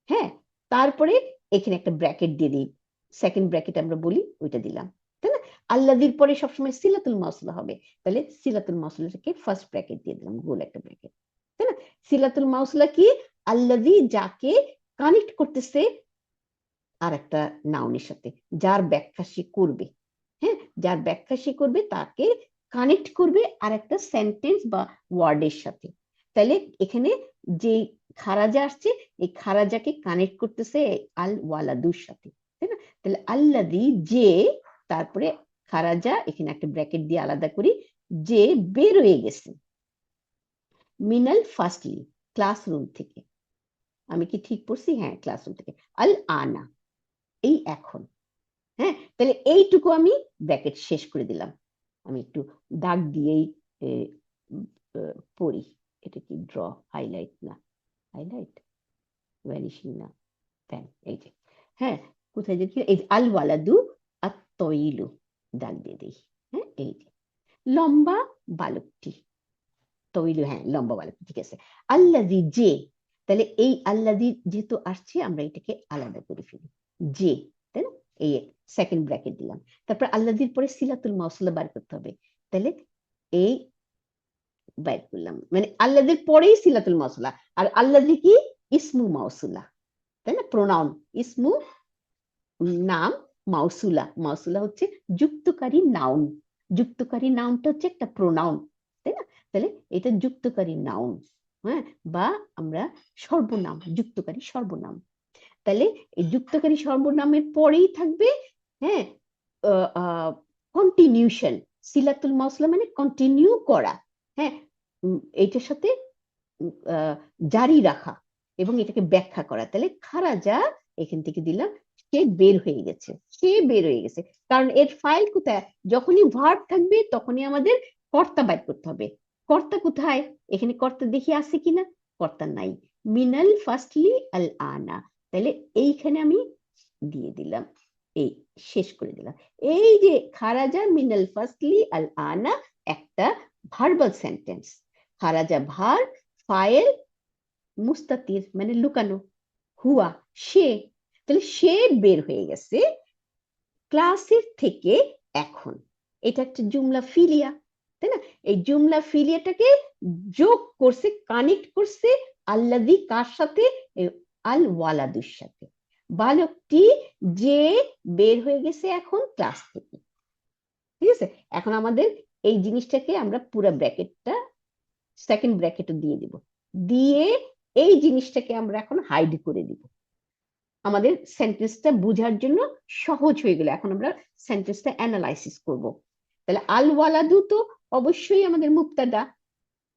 হ্যাঁ, তারপরে এখানে একটা ব্র্যাকেট দিয়ে দিই, সেকেন্ড ব্র্যাকেট আমরা বলি, ওইটা দিলাম, তাই না? আল্লাযীর পরে সবসময় সিলাতুল মাওসুলা হবে, তাহলে সিলাতুল মাওসুলাটাকে ফার্স্ট ব্র্যাকেট দিয়ে দিলাম, গোল একটা ব্র্যাকেট, তাই না? সিলাতুল মাওসুলা কি, আল্লাযী যাকে কানেক্ট করতেছে আর একটা নাউনের সাথে, যার ব্যাখ্যা সে করবে, হ্যাঁ, যার ব্যাখ্যা সে করবে তাকে কানেক্ট করবে আর একটা সেন্টেন্স বা ওয়ার্ডের সাথে। তাহলে এখানে যে খারাজা আসছে, এই খারাজাকে কানেক্ট করতেছে আল ওয়ালাদুর সাথে, তাই না? তাহলে আল্লাযী, যে, তারপরে খারাজা, এখানে একটা ব্র্যাকেট দিয়ে আলাদা করি, যে বের হয়ে গেছে, মিনাল ফাসলি, ক্লাসরুম থেকে। আমি কি ঠিক পড়ছি? হ্যাঁ, ক্লাসরুম থেকে। আল আনা, এই এখন। হ্যাঁ, তাহলে এইটুকু আমি ব্র্যাকেট শেষ করে দিলাম। আমি একটু দাগ দিয়েই পড়ি। এটা কি ড্র, হাইলাইট না, হাইলাইট, ভ্যানিশিং না, ফ্যান, এই যে, হ্যাঁ, কোথায় দেখি, এই আল ওয়ালাদু আর তইলু, দাগ দিয়ে দিই। হ্যাঁ, এই যে লম্বা বালকটি, তৈলু, হ্যাঁ, লম্বা বালক, ঠিক আছে। আল্লাযী, যে, তাহলে এই আল্লাযী যেহেতু আসছে, আমরা এটাকে আলাদা করে ফেলি, যে, তাই না? এই সেকেন্ড ব্র্যাকেট দিলাম। তারপর আল্লাযীর পরে সিলাতুল মাওসুলা বার করতে হবে, তাহলে এই বাইর করলাম, মানে আল্লাযীর পরেই সিলাতুল মাওসুলা। আর আল্লাযী কি, ইসমু মাওসুলা, তাই না, প্রোনাউন, ইসমু নাম, মাওসুলা, মাওসুলা হচ্ছে যুক্তকারী নাউন, যুক্তকারী নাউনটা হচ্ছে একটা প্রোনাউন, তাই না? তাহলে এটা যুক্তকারী নাউন, হ্যাঁ, বা আমরা সর্বনাম, যুক্তকারী সর্বনাম। তাহলে এই যুক্তকারী সর্বনামের পরেই থাকবে, হ্যাঁ, কন্টিনিউশন, সিলাতুল মাওসুলা মানে কন্টিনিউ করা, হ্যাঁ, এইটার সাথে জারি রাখা এবং এটাকে ব্যাখ্যা করা। তাহলে খারাজা, এখান থেকে দিলাম, সে বের হয়ে গেছে, সে বের হয়ে গেছে, কারণ এর ফাইল কোথায়, যখনই ভার্ব থাকবে তখনই আমাদের কর্তা বাইর করতে হবে। কর্তা কোথায়, এখানে কর্তা দেখি আছে কিনা, কর্তা নাই, মিনাল ফার্স্টলি আল আনা, তাহলে এইখানে আমি দিয়ে দিলাম, এই শেষ করে দিলাম। এই যে খারাজা মিনাল ফার্স্টলি আল আনা একটা ভার্বাল সেন্টেন্স, খারাজা ভার্ব, ফাইল মুস্তাতির মানে লুকানো, হুয়া সে, তাহলে সে বের হয়ে গেছে ক্লাসের থেকে এখন, এটা একটা জুমলা ফিলিয়া, তাই না? এই জুমলা ফিলিয়াটাকে যোগ করছে, কানেক্ট করছে আল্লাযী কার সাথে, আল ওয়ালাদুর সাথে, বালকটি যে বের হয়ে গেছে এখন ক্লাস থেকে, ঠিক আছে? এখন আমাদের এই জিনিসটাকে আমরা পুরো ব্র্যাকেটটা সেকেন্ড ব্র্যাকেটে দিয়ে দিব, দিয়ে এই জিনিসটাকে আমরা এখন হাইড করে দিব, আমাদের সেন্টেন্সটা বোঝার জন্য সহজ হয়ে গেল। এখন আমরা সেন্টেন্সটা অ্যানালাইসিস করব। তাহলে আল ওয়ালাদু তো অবশ্যই আমাদের মুবতাদা,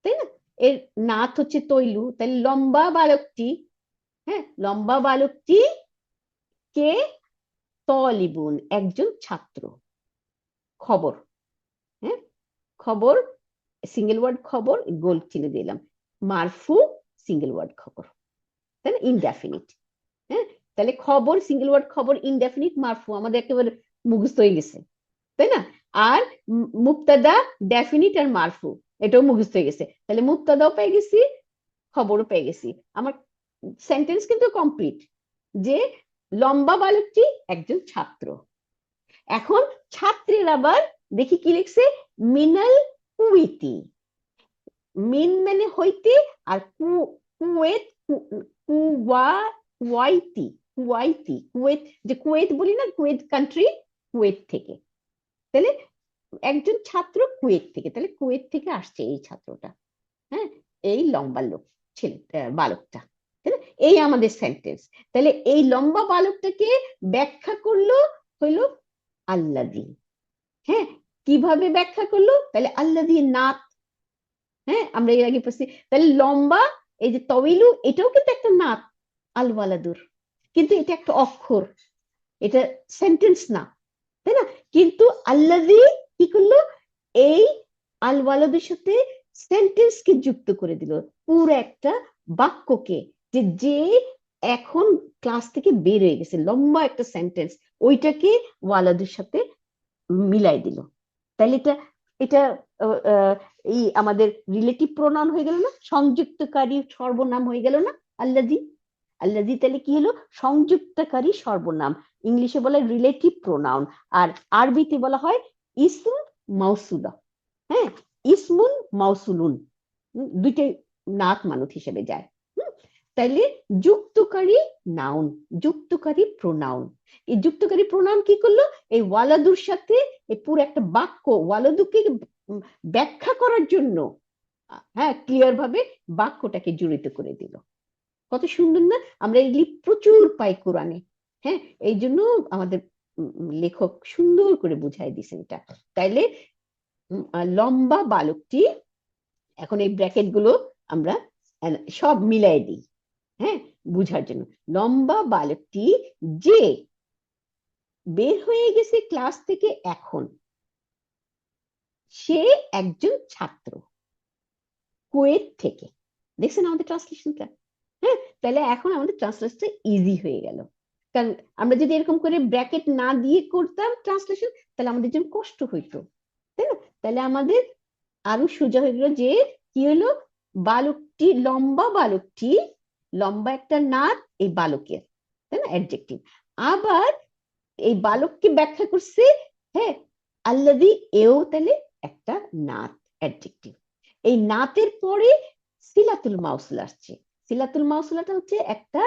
তাই না? এর নাত হচ্ছে তৈলু, তাহলে লম্বা বালকটি, হ্যাঁ লম্বা বালকটি কে তলিবুন, একজন ছাত্র। খবর, হ্যাঁ খবর, সিঙ্গেল ওয়ার্ড খবর, গোল চিনে দিলাম। মারফু সিঙ্গেল ওয়ার্ড খবর, তাই না, ইনডেফিনিট। হ্যাঁ তাহলে খবর সিঙ্গেল ওয়ার্ড খবর ইনডেফিনিট মারফু আমাদের একেবারে মুখস্থ হয়ে গেছে, তাই না? আর মুবতাদা ডেফিনিট আর মারফু এটাও মুখস্থ হয়ে গেছে, তাহলে মুবতাদাও পেয়ে গেছি, খবরও পেয়ে গেছি। আমার সেন্টেন্স কিন্তু কমপ্লিট, যে লম্বা বালকটি একজন ছাত্র। এখন ছাত্রীর আবার দেখি কি লিখছে, মিনাল কুইতি। মিন মানে হইতে, আর কুয়েত, কুয়া, কুয়াইতি, কুয়াইতি, কুয়েত, যে কুয়েত বলি না, কুয়েত কান্ট্রি, কুয়েত থেকে। তাহলে একজন ছাত্র কুয়েত থেকে, তাহলে কুয়েত থেকে আসছে এই ছাত্রটা, হ্যাঁ এই লম্বা লোক ছেলে, বালকটা, তাই না? এই আমাদের সেন্টেন্স। তাহলে এই লম্বা বালকটাকে ব্যাখ্যা করলো হইলো আল্লাযী। হ্যাঁ কিভাবে ব্যাখ্যা করলো, তাহলে আল্লাযী নাত, হ্যাঁ আমরা এর আগে পড়ছি। তাহলে লম্বা, এই যে তওয়িলু, এটাও কিন্তু একটা নাত আল ওয়ালাদুর, কিন্তু এটা একটা অক্ষর, এটা সেন্টেন্স না, তাই না? কিন্তু আল্লাযী কি করলো, এই আল ওয়ালাদের সাথে সেন্টেন্সকে যুক্ত করে দিল, পুরো একটা বাক্যকে, যে যে এখন ক্লাস থেকে বের হয়ে গেছে, লম্বা একটা সেন্টেন্স, ওইটাকে ওয়ালাদের সাথে মিলাই দিল। তাহলে এটা এটা এই আমাদের রিলেটিভ প্রোনাউন হয়ে গেল না, সংযুক্তকারী সর্বনাম হয়ে গেল না আল্লাযী। আল্লাযী তাহলে কি হলো, সংযুক্তকারী সর্বনাম, ইংলিশে বলে রিলেটিভ প্রোনাউন, আর আরবিতে বলা হয় ইসম মাউসুলা। হ্যাঁ ইসমুন মাউসুলুন, দুইটাই নাত মানত হিসেবে যায়। তাইলে যুক্তকারী নাউন, যুক্তকারী প্রোনাউন, এই যুক্তকারী প্রোনাউন কি করলো, এই ওয়ালাদুর সাথে এই পুরো একটা বাক্য ওয়ালাদুকে ব্যাখ্যা করার জন্য, হ্যাঁ ক্লিয়ার ভাবে বাক্যটাকে জড়িত করে দিল। কত সুন্দর না, আমরা এগুলি প্রচুর পাই কোরআনে। হ্যাঁ এই জন্য আমাদের লেখক সুন্দর করে বুঝাই দিছেন এটা। তাইলে লম্বা বালকটি, এখন এই ব্র্যাকেট গুলো আমরা সব মিলাই দিই, হ্যাঁ বুঝার জন্য। লম্বা বালকটি যে বের হয়ে গেছে ক্লাস থেকে এখন, সে একজন ছাত্র কুয়েত থেকে। দেখছেন আমাদের ট্রান্সলেশনটা? হ্যাঁ তাহলে এখন আমাদের ট্রান্সলেশনটা ইজি হয়ে গেল, কারণ আমরা যদি এরকম করে ব্র্যাকেট না দিয়ে করতাম ট্রান্সলেশন, তাহলে আমাদের জন্য কষ্ট হইতো, তাই না? তাহলে আমাদের আরো সোজা হয়ে গেল, যে কি হলো, বালকটি, লম্বা বালকটি, লম্বা একটা নাত এই বালকের, তাই না, অ্যাডজেক্টিভ। আবার এই বালককে ব্যাখ্যা করছে, হ্যাঁ আল্লাযী, এও তাহলে একটা নাত, অ্যাডজেক্টিভ। এই নাতের পরে সিলাতুল মাউসুল আসছে। সিলাতুল মাউসুলাটা হচ্ছে একটা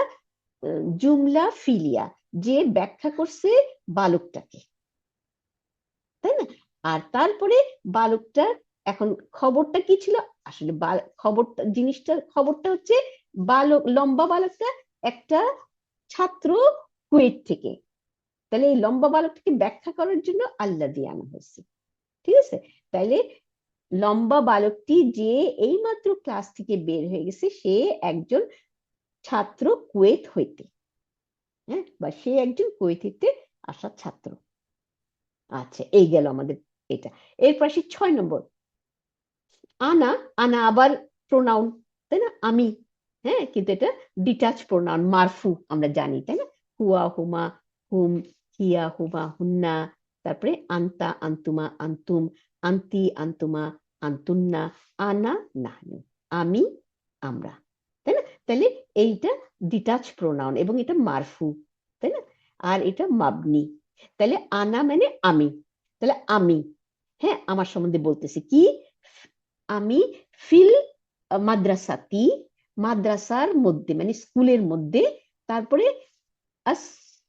জুমলা ফিলিয়া, যে ব্যাখ্যা করছে বালকটাকে, তাই না? আর তারপরে বালকটার এখন খবরটা কি ছিল, আসলে খবরটা, জিনিসটা, খবরটা হচ্ছে বালক, লম্বা বালকটা একটা ছাত্র কুয়েত থেকে। তাহলে এই লম্বা বালকটাকে ব্যাখ্যা করার জন্য আল্লাযী আনা হয়েছে, ঠিক আছে? তাইলে লম্বা বালকটি যে এইমাত্র ক্লাস থেকে বের হয়ে গেছে, সে একজন ছাত্র কুয়েত হইতে, হ্যাঁ বা সে একজন কুয়েত হইতে আসা ছাত্র। আচ্ছা এই গেল আমাদের এটা। এরপর আসি 6 নম্বর, আনা। আনা আবার প্রোনাউন, তাই না, আমি, হ্যাঁ কিন্তু এটা ডিটাচ প্রোনাউন, মারফু আমরা জানি, তাই না? হুয়া, হুমা, হুম, হিয়া, হুমা, হুন্না, তারপরে আন্তা, আন্তুমা, আন্তুম, আন্তি, আন্তুমা, আন্তুন্না, আনা, নাহনু, আমি, আমরা, তাই না? তাহলে এইটা ডিটাচ প্রোনাউন এবং এটা মারফু, তাই না? আর এটা মাবনি। তাহলে আনা মানে আমি, তাহলে আমি, হ্যাঁ আমার সম্বন্ধে বলতেছি কি, আমি ফিল মাদ্রাসাতি, মাদ্রাসার মধ্যে মানে স্কুলের মধ্যে, তারপরে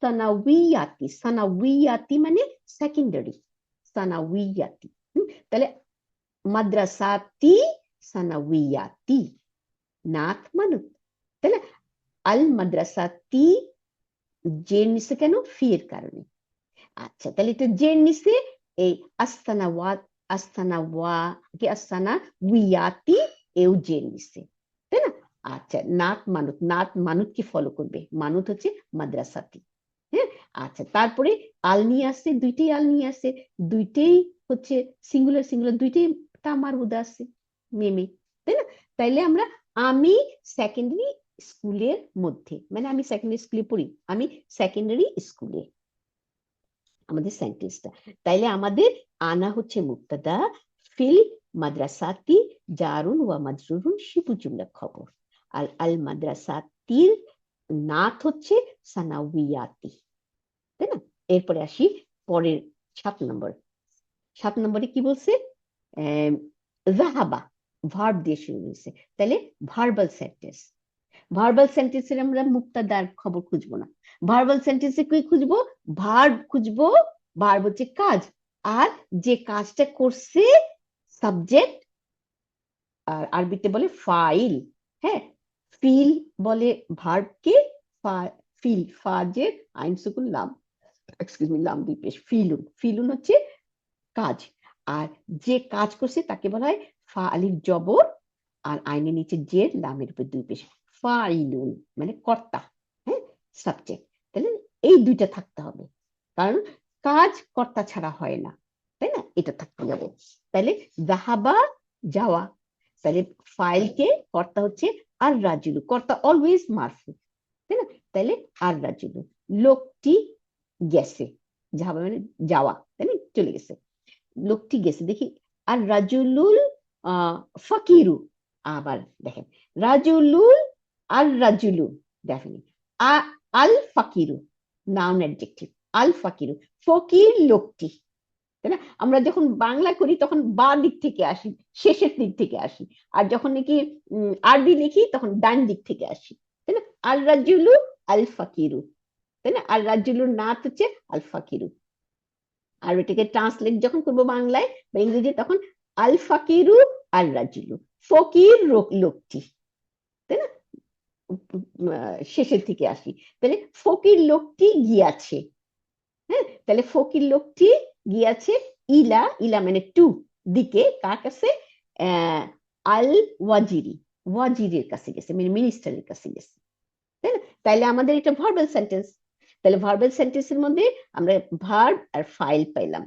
সানাউইয়াতি, সানাউইয়াতি মানে সেকেন্ডারি, সানাউইয়াতি, তাহলে মাদ্রাসাতি সানাউইয়াতি, নাত মানুত, তাহলে আল মাদ্রাসাতি, জের নিচে কেন, ফি এর কারণে। আচ্ছা তাহলে এটা জের নিচে, এই আস্তানা ওয়া, আস্তানা ওয়া কি আস্তানা উইয়াতি এও যে নিছে, তাই না? আচ্ছা, নাত মানুত, নাত মানুত কি ফলো করবে? মানুত হচ্ছে মাদ্রাসাতি। হ্যাঁ, আচ্ছা, তারপরে আল নিয়ে আসছে, দুইটাই আল নিয়ে আসছে, দুইটাই হচ্ছে সিঙ্গুলার সিঙ্গুলার, দুইটাই তামার হুদা আছে, মেমে, তাই না? তাইলে আমরা আমি সেকেন্ডারি স্কুলের মধ্যে, মানে আমি সেকেন্ডারি স্কুলে পড়ি, আমি সেকেন্ডারি স্কুলে, আমাদের সেন্টেন্সটা। তাইলে আমাদের আনা হচ্ছে মুক্তাদা, ফিল মাদ্রাসাতি জারুন ওয়া মাজরুরুন শিবু জুমলা খবর, আর আল মাদ্রাসাতির নাত হচ্ছে সানাউইয়াতি, তাই না? এরপরে আসি পরের 7 নম্বর। 7 নম্বরে কি বলছে? জাহাবা, ভার্ব দিয়ে শুরু হয়েছে, তাহলে ভার্বাল সেন্টেন্স। ভার্বাল সেন্টেন্সের আমরা মুক্তাদার খবর খুঁজবো না, ভার্বাল সেন্টেন্সে কি খুঁজবো? ভার্ব খুঁজবো। ভার্ব হচ্ছে কাজ, আর যে কাজটা করছে সাবজেক্ট, আর আরবিতে বলে ফাইল। হ্যাঁ, ফিল বলে ভার্বকে, ফিল ফাজের আইন সুকুন লাম, এক্সকিউজ মি, লাম দুই পেশ, ফিলুন, ফিলুন হচ্ছে কাজ, আর যে কাজ করছে তাকে বলা হয় ফা আলিফ জবর, আর আইনের নিচে জের, লামের উপর দুই পেশ, ফাইলুন মানে কর্তা। হ্যাঁ, সাবজেক্ট। তাহলে এই দুইটা থাকতে হবে, কারণ কাজ কর্তা ছাড়া হয় না, তাই না? এটা থাকতে হবে। তাহলে জাহাবা যাওয়া, তাহলে ফাইলকে কর্তা হচ্ছে আর রাজুলু, কর্তা অলওয়েজ মারফু, তাই না? তাহলে আর রাজুলু, লোকটি গেছে, যাওয়া মানে যাওয়া, তাই না? চলে গেছে, লোকটি গেছে। দেখি আর রাজুলুল ফকিরু, আবার দেখেন রাজুলুল, আর রাজুলু, দেখেন আল ফাকিরু, নাউন অ্যাডজেক্টিভ, আল ফাকিরু, ফকির লোকটি, তাই না? আমরা যখন বাংলা করি তখন বা দিক থেকে আসি, শেষের দিক থেকে আসি, আর যখন নাকি আরবি লিখি তখন ডান দিক থেকে আসি, তাই না? আল রাজুলু আল ফাকিরু, তাই না? আর রাজুলুর নাত হচ্ছে আল ফাকিরু, আর এটাকে ট্রান্সলেট যখন করবো বাংলায় বা ইংরেজি, তখন আল ফাকিরু আল রাজুলু, ফকির লোকটি, তাই না? শেষের থেকে আসি, তাহলে ফকির লোকটি গিয়াছে। হ্যাঁ, তাহলে ফকির লোকটি গিয়াছে ইলা, ইলা মানে টু, দিকে, কার কাছে? আল ওয়াজিরি, ওয়াজিরের কাছে গেছে, মানে মিনিস্টারের কাছে গেছে, তাই না? তাইলে আমাদের এটা ভার্বাল সেন্টেন্স। তাহলে ভার্বাল সেন্টেন্সের মধ্যে আমরা ভার্ব আর ফাইল পাইলাম,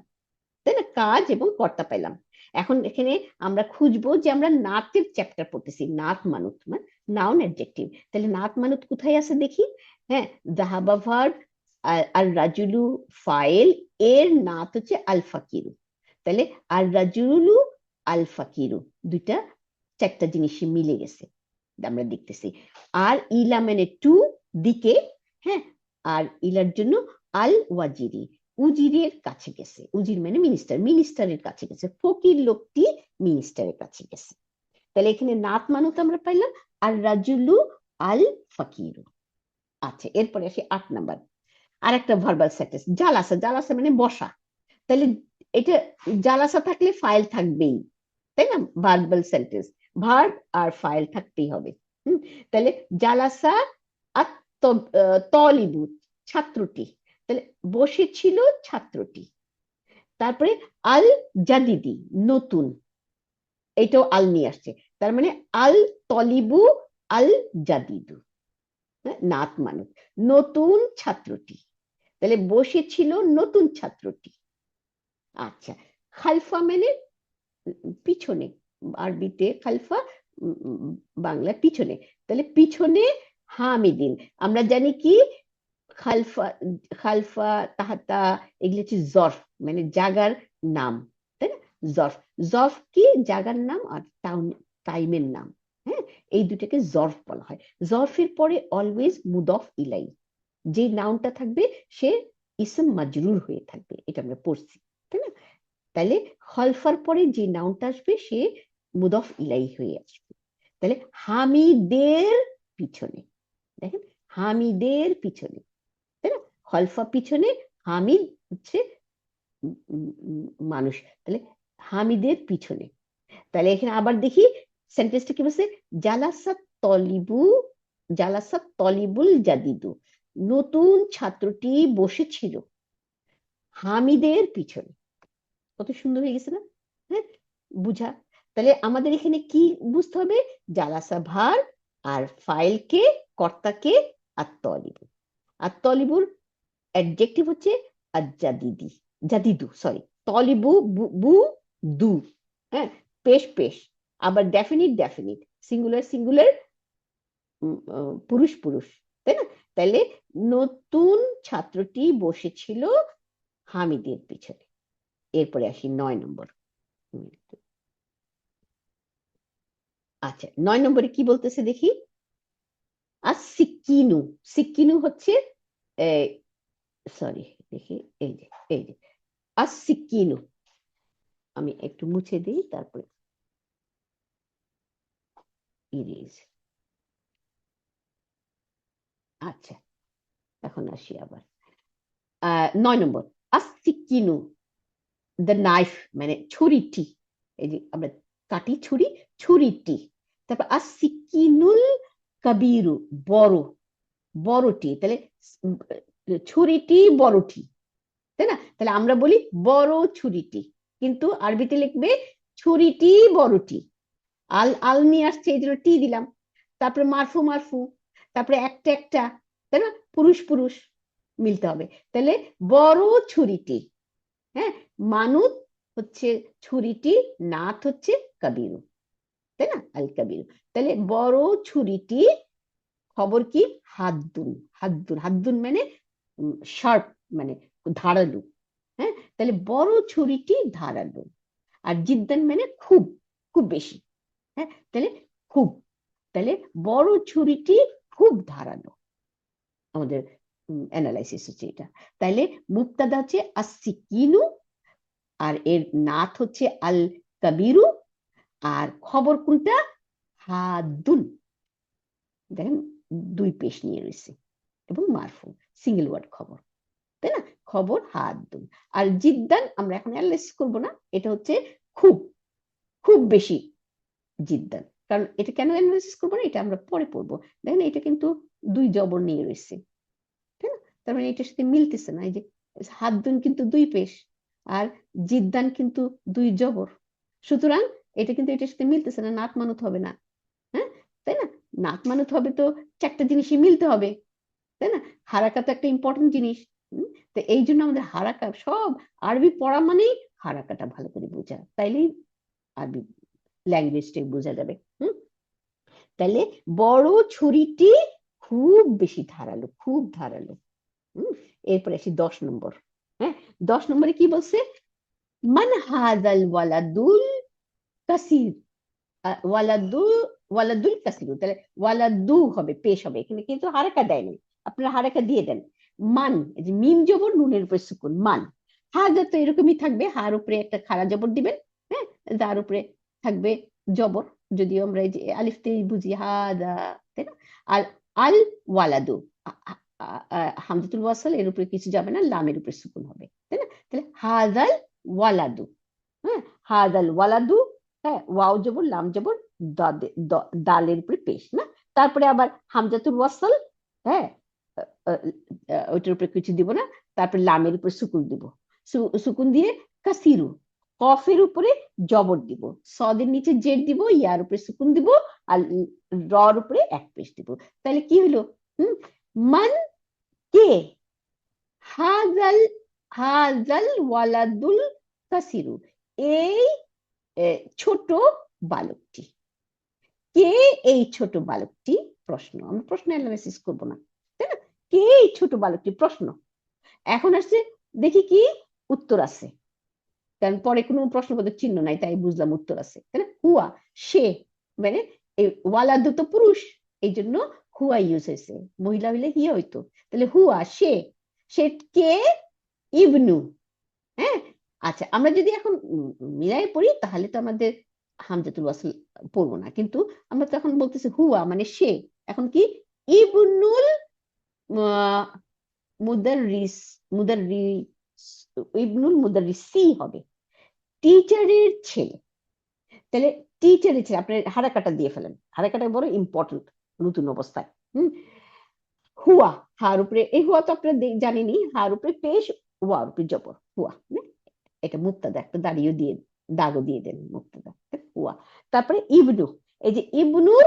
তাই না? কাজ এবং কর্তা পাইলাম। এখন এখানে আমরা খুঁজবো যে আমরা নাতের চ্যাপ্টার পড়তেছি, নাত মানুত মানে নাউন অ্যাডজেক্টিভ, তাহলে নাত মানুত কোথায় আছে দেখি। হ্যাঁ, জাহাবা ভার্ব, আর রাজুলু ফাইল, এর নাত হচ্ছে আল ফাকিরু, তাহলে আর রাজুলু আল ফাকিরু, দুইটা চারটা জিনিসই মিলে গেছে, আমরা দেখতেছি। আর ইলা মানে টু, দিকে। হ্যাঁ, আর ইলার জন্য আল ওয়াজিরি, উজিরের কাছে গেছে, উজির মানে মিনিস্টার, মিনিস্টারের কাছে গেছে, ফকির লোকটি মিনিস্টারের কাছে গেছে। তাহলে এখানে নাত মানুত আমরা পাইলাম, আর রাজুলু আল ফাকিরু। আচ্ছা, এরপরে আসি 8 নাম্বার, আর একটা ভার্বাল সেন্টেন্স, জালাসা, জালাসা মানে বসা, তাহলে এটা জালাসা থাকলে ফাইল থাকবেই, তাই না? ভার্বাল সেন্টেন্স, ভার্ব আর ফাইল থাকতেই হবে। তাহলে জালাসা তলিবু, ছাত্রটি, তাহলে বসেছিল ছাত্রটি। তারপরে আল জাদিদি, নতুন, এটাও আল নিয়ে আসছে, তার মানে আল তলিবু আল জাদিদু, নাত মানুষ, নতুন ছাত্রটি, তাহলে বসেছিল নতুন ছাত্রটি। আচ্ছা, খালফা মানে পিছনে, আরবিতে খালফা, বাংলা পিছনে, তাহলে পিছনে হামিদিন, আমরা জানি কি খালফা, খালফা তাহাতা, এগুলো হচ্ছে জরফ, মানে জাগার নাম, তাই না? জরফ, জরফ কি জাগার নাম আর টাউন, টাইমের নাম। হ্যাঁ, এই দুটাকে জরফ বলা হয়। জরফের পরে অলওয়েজ মুদফ ইলাই, যে নাউনটা থাকবে সে ইসম মাজরুর হয়ে থাকবে, এটা আমরা পড়ছি, তাই না? তাহলে খলফার পরে যে নাউনটা আসবে সে মুদফ ইলাই হয়ে আসবে। তাহলে হামিদের পিছনে, দেখেন হামিদের পিছনে, তাই না? খলফা পিছনে, হামিদ হচ্ছে মানুষ, তাহলে হামিদের পিছনে। তাহলে এখানে আবার দেখি সেন্টেন্সটা কি বলছে, জালাসাত তলিবু, জালাসাত তলিবুল জাদিদু, নতুন ছাত্রটি বসেছিল হামিদের পিছনে। কত সুন্দর হয়ে গেছে না? হ্যাঁ, বুঝা। তাহলে আমাদের এখানে কি বুঝতে হবে? জালাসা ভার আর ফাইলকে, কর্তাকে, আর তলিবু। আর তলিবুর অ্যাডজেক্টিভ হচ্ছে আজ্জাদিদি, জাদিদু, সরি, তলিবু বু দু, হ্যাঁ, পেশ পেশ। আবার ডেফিনিট ডেফিনিট, সিঙ্গুলার সিঙ্গুলার, পুরুষ পুরুষ, তাই না? তাহলে নতুন ছাত্রটি বসেছিল হামিদের পিছনে। এরপরে আসি 9 নম্বর। আচ্ছা, 9 নম্বরে কি বলতেছে দেখি। আর সিকিনু, সিকিনু হচ্ছে সরি, দেখি, এই যে এই যে আর সিকিনু, আমি একটু মুছে দিই তারপরে ইরেজ। আচ্ছা, এখন আসি আবার 9 নম্বর। আসিকিনু, দ্য নাইফ মানে ছুরিটি, এই যে আমরা কাটি ছুরি, ছুরিটি। তারপর আসিকিনুল কাবিরু, বড়, বড়টি, তাহলে ছুরিটি বড়টি, তাই না? তাহলে আমরা বলি বড় ছুরিটি, কিন্তু আরবিতে লিখবে ছুরিটি বড়টি। আল আল নিয়ে আসছে, এই জন্য টি দিলাম। তারপরে মারফু মারফু, তারপরে একটা একটা, তাই না? পুরুষ পুরুষ মিলতে হবে। তাহলে বড় ছুরিটি, হ্যাঁ, মানুত হচ্ছে ছুরিটি, নাথ হচ্ছে কাবিরু, তাই না? আল কাবিরু। তাহলে বড় ছুরিটি, খবর কি? হাদ্দুন, হাদ্দুন, হাদ্দুন মানে শার্প, মানে ধারালু। হ্যাঁ, তাহলে বড় ছুরিটি ধারালু। আর জিদ্দান মানে খুব, খুব বেশি। হ্যাঁ, তাহলে খুব, তাহলে বড় ছুরিটি খুব ধারালো। আমাদের অ্যানালাইসিস হচ্ছে এটা। তাইলে মুক্তাদা হচ্ছে আসিকিনু, আর এর নাথ হচ্ছে আল কাবিরু, আর খবর কোনটা? হাদুন। দেখেন, দুই পেশ নিয়ে রয়েছে, এবং মারফু, সিঙ্গেল ওয়ার্ড খবর, তাই না? খবর হাদুন। আর জিদ্দান আমরা এখন অ্যানালাইসিস করবো না, এটা হচ্ছে খুব, খুব বেশি জিদ্দান। কারণ এটা কেন অ্যানালাইসিস করবো না, এটা আমরা পরে পড়বো। দেখেন, এটা কিন্তু দুই জবর নিয়ে রয়েছে, তাই না? তার মানে এটার সাথে মিলতেছে না। এই যে হাদ্দুন কিন্তু দুই পেশ, আর জিদ্দান কিন্তু দুই জবর। সুতরাং এটা কিন্তু এটার সাথে মিলতেছে না, নাত মানত হবে না। হ্যাঁ, তাই না? নাত মানত হবে তো চারটা জিনিসই মিলতে হবে, তাই না? হারাকা তো একটা ইম্পর্টেন্ট জিনিস। তো এই জন্য আমাদের হারাকা, সব আরবি পড়া মানেই হারাকাটা ভালো করে বোঝা, তাইলেই আরবি ল্যাঙ্গুয়েজটাই বোঝা যাবে। তাহলে বড় ছুরিটি খুব বেশি ধারালো, খুব ধারালো। এরপরে আসি 10 নম্বর। হ্যাঁ, 10 নম্বরে কি বলছে? মান হাজাল ওয়ালাদুল কাসির, ওয়ালাদু, ওয়ালাদুল কাসিরু, তাহলে ওয়ালাদু হবে, পেশ হবে। এখানে কিন্তু হারাকা দেয়নি, আপনারা হারাকা দিয়ে দেন। মান, এই যে মিম জবর, নুনের উপরে সুকুন, মান। হাজা তো এরকমই থাকবে, হার উপরে একটা খাড়া জবর দিবেন, হ্যাঁ, যার উপরে থাকবে জবর, যদিও আমরা এই যে আলিফতেই বুঝি হাদা, তাই না? আর আল ওয়ালাদু, হামজাতুল ওয়াসাল, এর উপরে কিছু যাবে না, লামের উপরে সুকুন হবে, তাই না? তাহলে হাজাল ওয়ালাদু, হ্যাঁ, হাজাল ওয়ালাদু, হ্যাঁ, ওয়াও জবর, লাম জবর, দালের উপরে পেশ না। তারপরে আবার হামজাতুল ওয়াসাল, হ্যাঁ, ওইটার উপরে কিছু দিব না। তারপরে লামের উপরে সুকুন দিব, সুকুন দিয়ে কাসিরু, কফের উপরে জবর দিব, সদের নিচে জেড দিব, ইয়ার উপরে সুকুন দিব, আর রর উপরে এক পেশ দিব। তাহলে কি হলো? মান, কে, হাজাল, হাজাল ওয়ালাদুল কাসিরু, এই ছোট বালকটি। কে এই ছোট বালকটি? প্রশ্ন, আমরা প্রশ্ন অ্যানালাইসিস করবো না, তাই না? কে এই ছোট বালকটি? প্রশ্ন। এখন আসছে, দেখি কি উত্তর আছে, কারণ পরে কোনো প্রশ্নবোধক চিহ্ন নাই, তাই বুঝলাম উত্তর আছে, তাই না? হুয়া, সে, মানে এই ওয়ালাদু তো পুরুষ, এই জন্য হুয়া ইউজ হয়েছে। মহিলা হইলে হিয়া হইতো। তাহলে হুয়া, সে, সে কে? ইবনু, হ্যাঁ। আচ্ছা, আমরা যদি এখন মিলাই পড়ি, তাহলে তো আমাদের হামজাতুল ওয়াসল পড়বো না, কিন্তু আমরা তো এখন বলতেছি হুয়া মানে সে। এখন কি? ইবনুল মুদাররিস, মুদাররিস, ইবনুল মুদাররিসি হবে, টিচারের ছেলে। তাহলে টিচারের ছেলে, আপনি হারাকাটা দিয়ে ফেলেন, হারাকাটা বড় ইম্পর্টেন্ট নতুন অবস্থায়। হুয়া, হার উপরে, এই হুয়া তো আপনারা জানেনই, হার উপরে পেশ, ওয়ার উপরে জবর, হুয়া। এটা মুক্তাদা, একটা দাঁড়িয়ে দিয়ে দাগও দিয়ে দেন মুক্তাদা হুয়া। তারপরে ইবনু, এই যে ইবনুর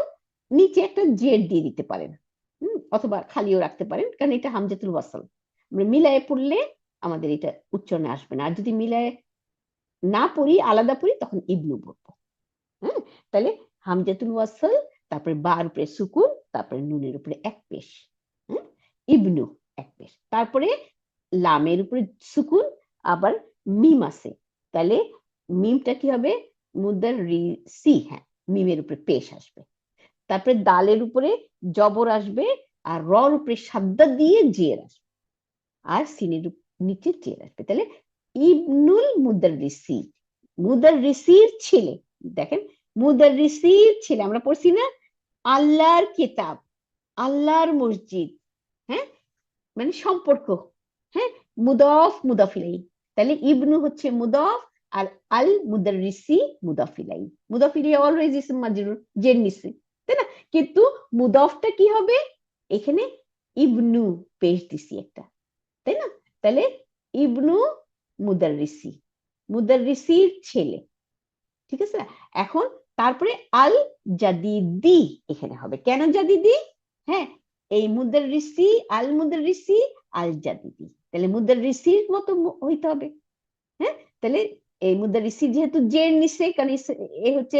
নিচে একটা জেড দিয়ে দিতে পারেন, অথবা খালিও রাখতে পারেন, কারণ এটা হামজাতুল ওয়াসল, মিলায়ে পড়লে আমাদের এটা উচ্চারণে আসবে না। আর যদি মিলায়ে না পড়ি, আলাদা পড়ি, তখন ইবনু পড়বো। হ্যাঁ, তাহলে হামজাতুল ওয়াসল, তারপরে বার উপরে সুকুন, তারপরে নুনের উপরে এক পেশ, ইবনু এক পেশ, তারপরে লামের উপরে সুকুন, আবার মিম আছে, তাহলে মিমটা কি হবে মুদার রি সি, হ্যাঁ মিমের উপরে পেশ আসবে, তারপরে দালের উপরে জবর আসবে, আর রর উপরে সাদ্দা দিয়ে জের আসবে, আর সিনের নিচে জের আসবে। তাহলে ইবনুল মুদাররিসি, মুদাররিসির ছেলে, দেখেন মুদাররিসির ছেলে, আমরা পড়ছি না আল্লাহর কিতাব, আল্লাহর মসজিদ, হ্যাঁ মানে সম্পর্ক, হ্যাঁ মুদফ মুদফ ইলাইহি, তাহলে ইবনু হচ্ছে মুদফ, আর আল মুদাররিসি মুদফ ইলাইহি, মুদফ ইলাইহি অলওয়েজ ইসম মাজরুর জের নিচে, তাই না? কিন্তু মুদফটা কি হবে এখানে, ইবনু পেশ দিছি একটা, তাই না? তাহলে ইবনু মুদাররিসি, মুদাররিসির ছেলে, ঠিক আছে। এখন তারপরে আল জাদিদি এখানে হবে, কেন জাদিদি? হ্যাঁ এই মুদাররিসি, আল মুদাররিসি, আল জাদিদি, তাহলে মুদাররিসির মতো হইতে হবে। হ্যাঁ, তাহলে এই মুদাররিসি যেহেতু জের নিচে, কারণ এ হচ্ছে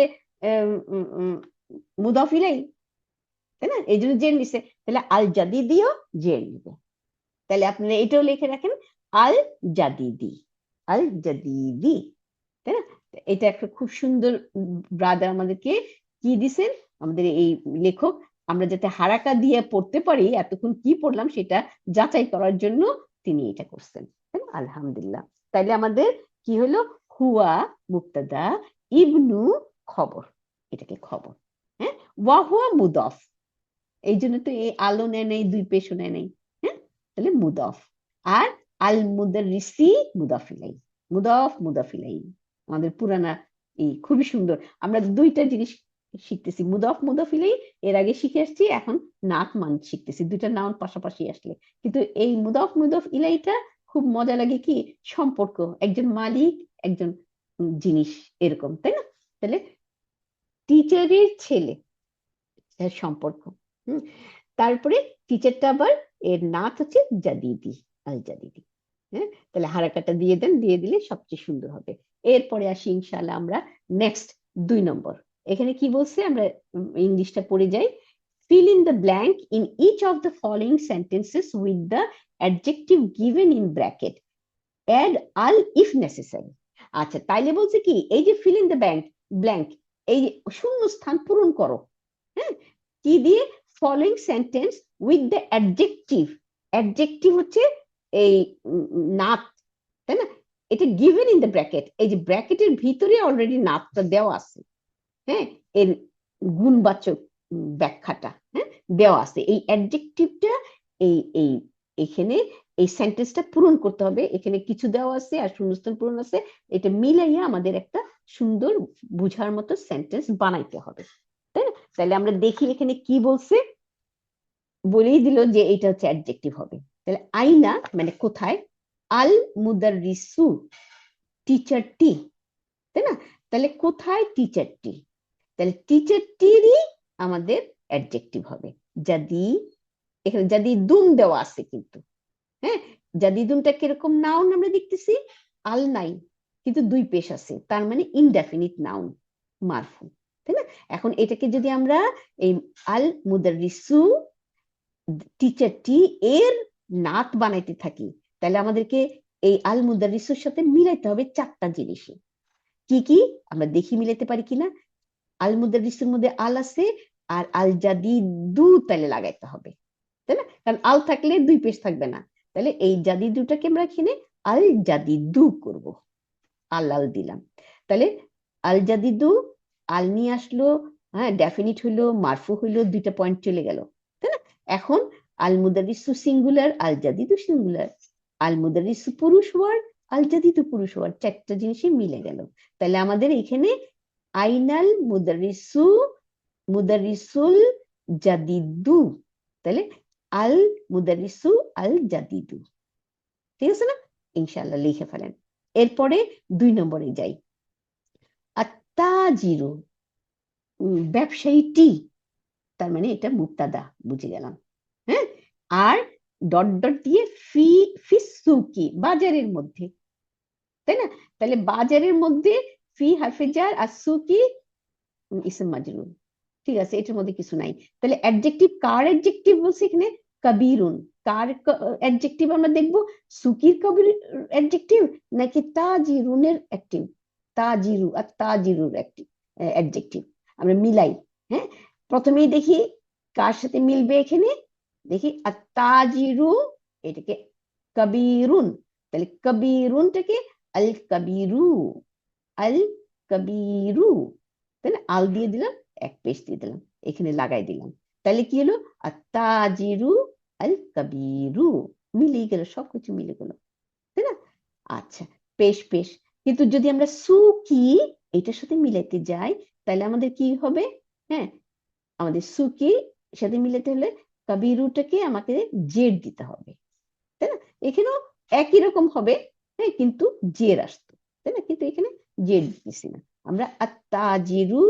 মুদাফ ইলাইহি, তাই না, এই জন্য জের নিচে, তাহলে আল জাদিদিও জের নিবে। তাহলে আপনারা এটাও লিখে রাখেন, আল জাদিদি, আল জাদিদি, তাই না? এটা একটা খুব সুন্দর ব্রাদার আমাদেরকে কি দিছেন, আমাদের এই লেখক, আমরা যাতে হারাকা দিয়ে পড়তে পারি, এতক্ষণ কি পড়লাম সেটা যাচাই করার জন্য তিনি এটা করছেন, আলহামদুলিল্লাহ। তাইলে আমাদের কি হলো, হুয়া মুক্তাদা, ইবনু খবর, এটাকে খবর, হ্যাঁ ওয়া হুয়া মুদফ, এই জন্য তো এই আলো নেয় নেই, দুই পেশও নেয় নেই, হ্যাঁ তাহলে মুদফ, আর আল মুদাররিসি মুদাফ ইলাইহি, মুদফ মুদাফ ইলাইহি, আমাদের পুরানা এই খুবই সুন্দর, আমরা দুইটা জিনিস শিখতেছি, মুদফ মুদাফ ইলাইহি এর আগে শিখে আসছি, এখন নাত মান শিখতেছি, দুইটা নাউন পাশাপাশি আসলে, কিন্তু এই মুদফ মুদাফ ইলাইহিটা খুব মজা লাগে, কি সম্পর্ক, একজন মালিক একজন জিনিস এরকম, তাই না? তাহলে টিচারের ছেলে সম্পর্ক, তারপরে টিচারটা আবার এর নাত হচ্ছে জাদিদি, আল জাদিদি, হ্যাঁ তাহলে হারাকাটা দিয়ে দেন, দিয়ে দিলে সবচেয়ে সুন্দর হবে। এরপরে আসি ইনশাআল্লাহ আমরা নেক্সট 2 নম্বর, এখানে কি বলছে আমরা ইংলিশটা পড়ে যাই। fill in the blank in each of the following sentences with the adjective given in bracket, add al if necessary। আচ্ছা তাইলে বলছে কি, এই যে fill in the blank, এই শূন্য স্থান পূরণ করো, হ্যাঁ কি দিয়ে, following sentence with the adjective, adjective হচ্ছে এই নাত, তাই না, এটা গিভেন ইন দ্য ব্র্যাকেট, এই যে ব্র্যাকেটের ভিতরে অলরেডি নাতটা দেওয়া আছে, হ্যাঁ এর গুণবাচক ব্যাখ্যাটা, হ্যাঁ দেওয়া আছে, এই অ্যাডজেক্টিভটা এই এই এখানে এই সেন্টেন্সটা পূরণ করতে হবে, এখানে কিছু দেওয়া আছে আর শূন্যস্থান পূরণ আছে, এটা মিলাইয়া আমাদের একটা সুন্দর বুঝার মতো সেন্টেন্স বানাইতে হবে, তাই না? তাহলে আমরা দেখি এখানে কি বলছে, বলেই দিল যে এটা হচ্ছে অ্যাডজেক্টিভ হবে, তাহলে আইনা মানে কোথায়, আল মুদাররিসু টিচারটি, তাই না, তাহলে কোথায় টিচারটি, তাহলে টিচারটিরই আমাদের অ্যাডজেক্টিভ হবে। যদি এখানে যদি দুম দেওয়া আছে কিন্তু, হ্যাঁ যদি দুমটা কিরকম নাউন আমরা দেখতেছি, আল নাই কিন্তু দুই পেশ আছে, তার মানে ইনডেফিনিট নাউন মারফু, তাই না? এখন এটাকে যদি আমরা এই আল মুদাররিসু টিচারটি এর নাত বানাইতে থাকি, তাহলে আমাদেরকে এই আল মুদাররিসুর সাথে মিলাইতে হবে 4টা জিনিস, কি কি আমরা দেখি মিলাইতে পারি কিনা। আল মুদাররিসের মধ্যে আল আছে, আর আল জাদিদু তাহলে লাগাইতে হবে, তাই না, কারণ আল থাকলে দুই পেশ থাকবে না, তাহলে এই জাদিদুটাকে আমরা এখানে আল জাদিদু করব, আল আল দিলাম, তাহলে আল জাদিদু, আল নিয়ে আসলো, হ্যাঁ ডেফিনিট হইলো, মারফু হইলো, 2টা পয়েন্ট চলে গেল, তাই না? এখন আল মুদাররিসু সিঙ্গুলার, আল জাদিদু সিঙ্গুলার, আল মুদাররিসু পুরুষ ওয়ার্ড, আল জাদিদু পুরুষ ওয়ার্ড, 4টা জিনিসই মিলে গেল। তাহলে আমাদের এখানে আইনাল মুদাররিসু মুদাররিসুল জাদিদু, তাহলে আল মুদাররিসু আল জাদিদু, ঠিক আছে না? ইনশাআল্লাহ লিখে ফেলেন। এরপরে 2 নম্বরে যাই, আত্তাজিরু, ব্যবসায়ীটি, তার মানে এটা মুবতাদা, বুঝে গেলাম। হ্যাঁ, আর ডট ডট দিয়ে ফি, ফিসুকি, বাজারের মধ্যে, তাই না? তাহলে বাজারের মধ্যে ফি হারফে জার আর সুকি ইসম মাজরুর। ঠিক আছে, এটার মধ্যে কিছু নাই। তাহলে অ্যাডজেক্টিভ, কার অ্যাডজেক্টিভ বলছে এখানে? কবিরুন। কার অ্যাডজেক্টিভ আমরা দেখবো? সুকির কবির অ্যাডজেক্টিভ নাকি তাজিরুনের অ্যাক্টিভ? তাজিরু আর তাজিরুর অ্যাডজেক্টিভ আমরা মিলাই। হ্যাঁ, প্রথমেই দেখি কার সাথে মিলবে এখানে। দেখি আর তাজিরু, এটাকে কবিরুন, তাহলে কবিরুনটাকে আল কবিরু, আল কবিরু, তাই না? আল দিয়ে দিলাম, এক পেশ দিয়ে দিলাম, এখানে লাগাই দিলাম, তাহলে কি হলো? আত্তাজিরু আল কবিরু, মিলিয়ে গেল, সবকিছু মিলে গেল, তাই না? আচ্ছা, পেশ পেশ। কিন্তু যদি আমরা সুকি এটার সাথে মিলাইতে যাই, তাহলে আমাদের কি হবে? হ্যাঁ, আমাদের সুকি সাথে মিলাতে হলে কবিরুটাকে আমাকে জেড দিতে হবে, তাই না? এখানেও একই রকম হবে, হ্যাঁ, কিন্তু জের আসতো, তাই না? কিন্তু এখানে জের দিতেছি না আমরা। আত্তাজিরু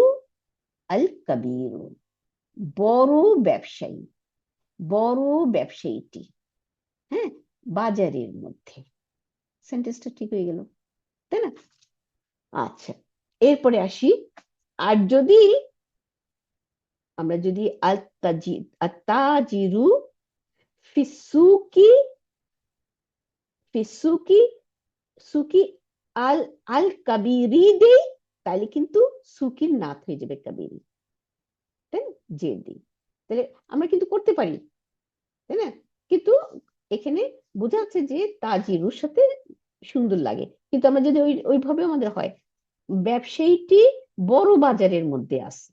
আল কবিরু, বড় ব্যবসায়ী, বড় ব্যবসায়ীটি, হ্যাঁ, বাজারের মধ্যে। সেন্টেন্সটা ঠিক হয়ে গেল, তাই না? আচ্ছা, এরপরে আসি। আর যদি আমরা যদি আত্তাজিরু ফিসুকি, ফিসুকি, সুকি আল আল কাবিরি দেই, তাহলে কিন্তু সুকির নাত হয়ে যাবে কাবিরি, তাই না? যে দিই, তাহলে আমরা কিন্তু করতে পারি, তাই না? কিন্তু এখানে বোঝা যাচ্ছে যে তাজিরুর সাথে সুন্দর লাগে, কিন্তু আমরা যদি ওইভাবে আমাদের হয়, ব্যবসায়ীটি বড় বাজারের মধ্যে আছে,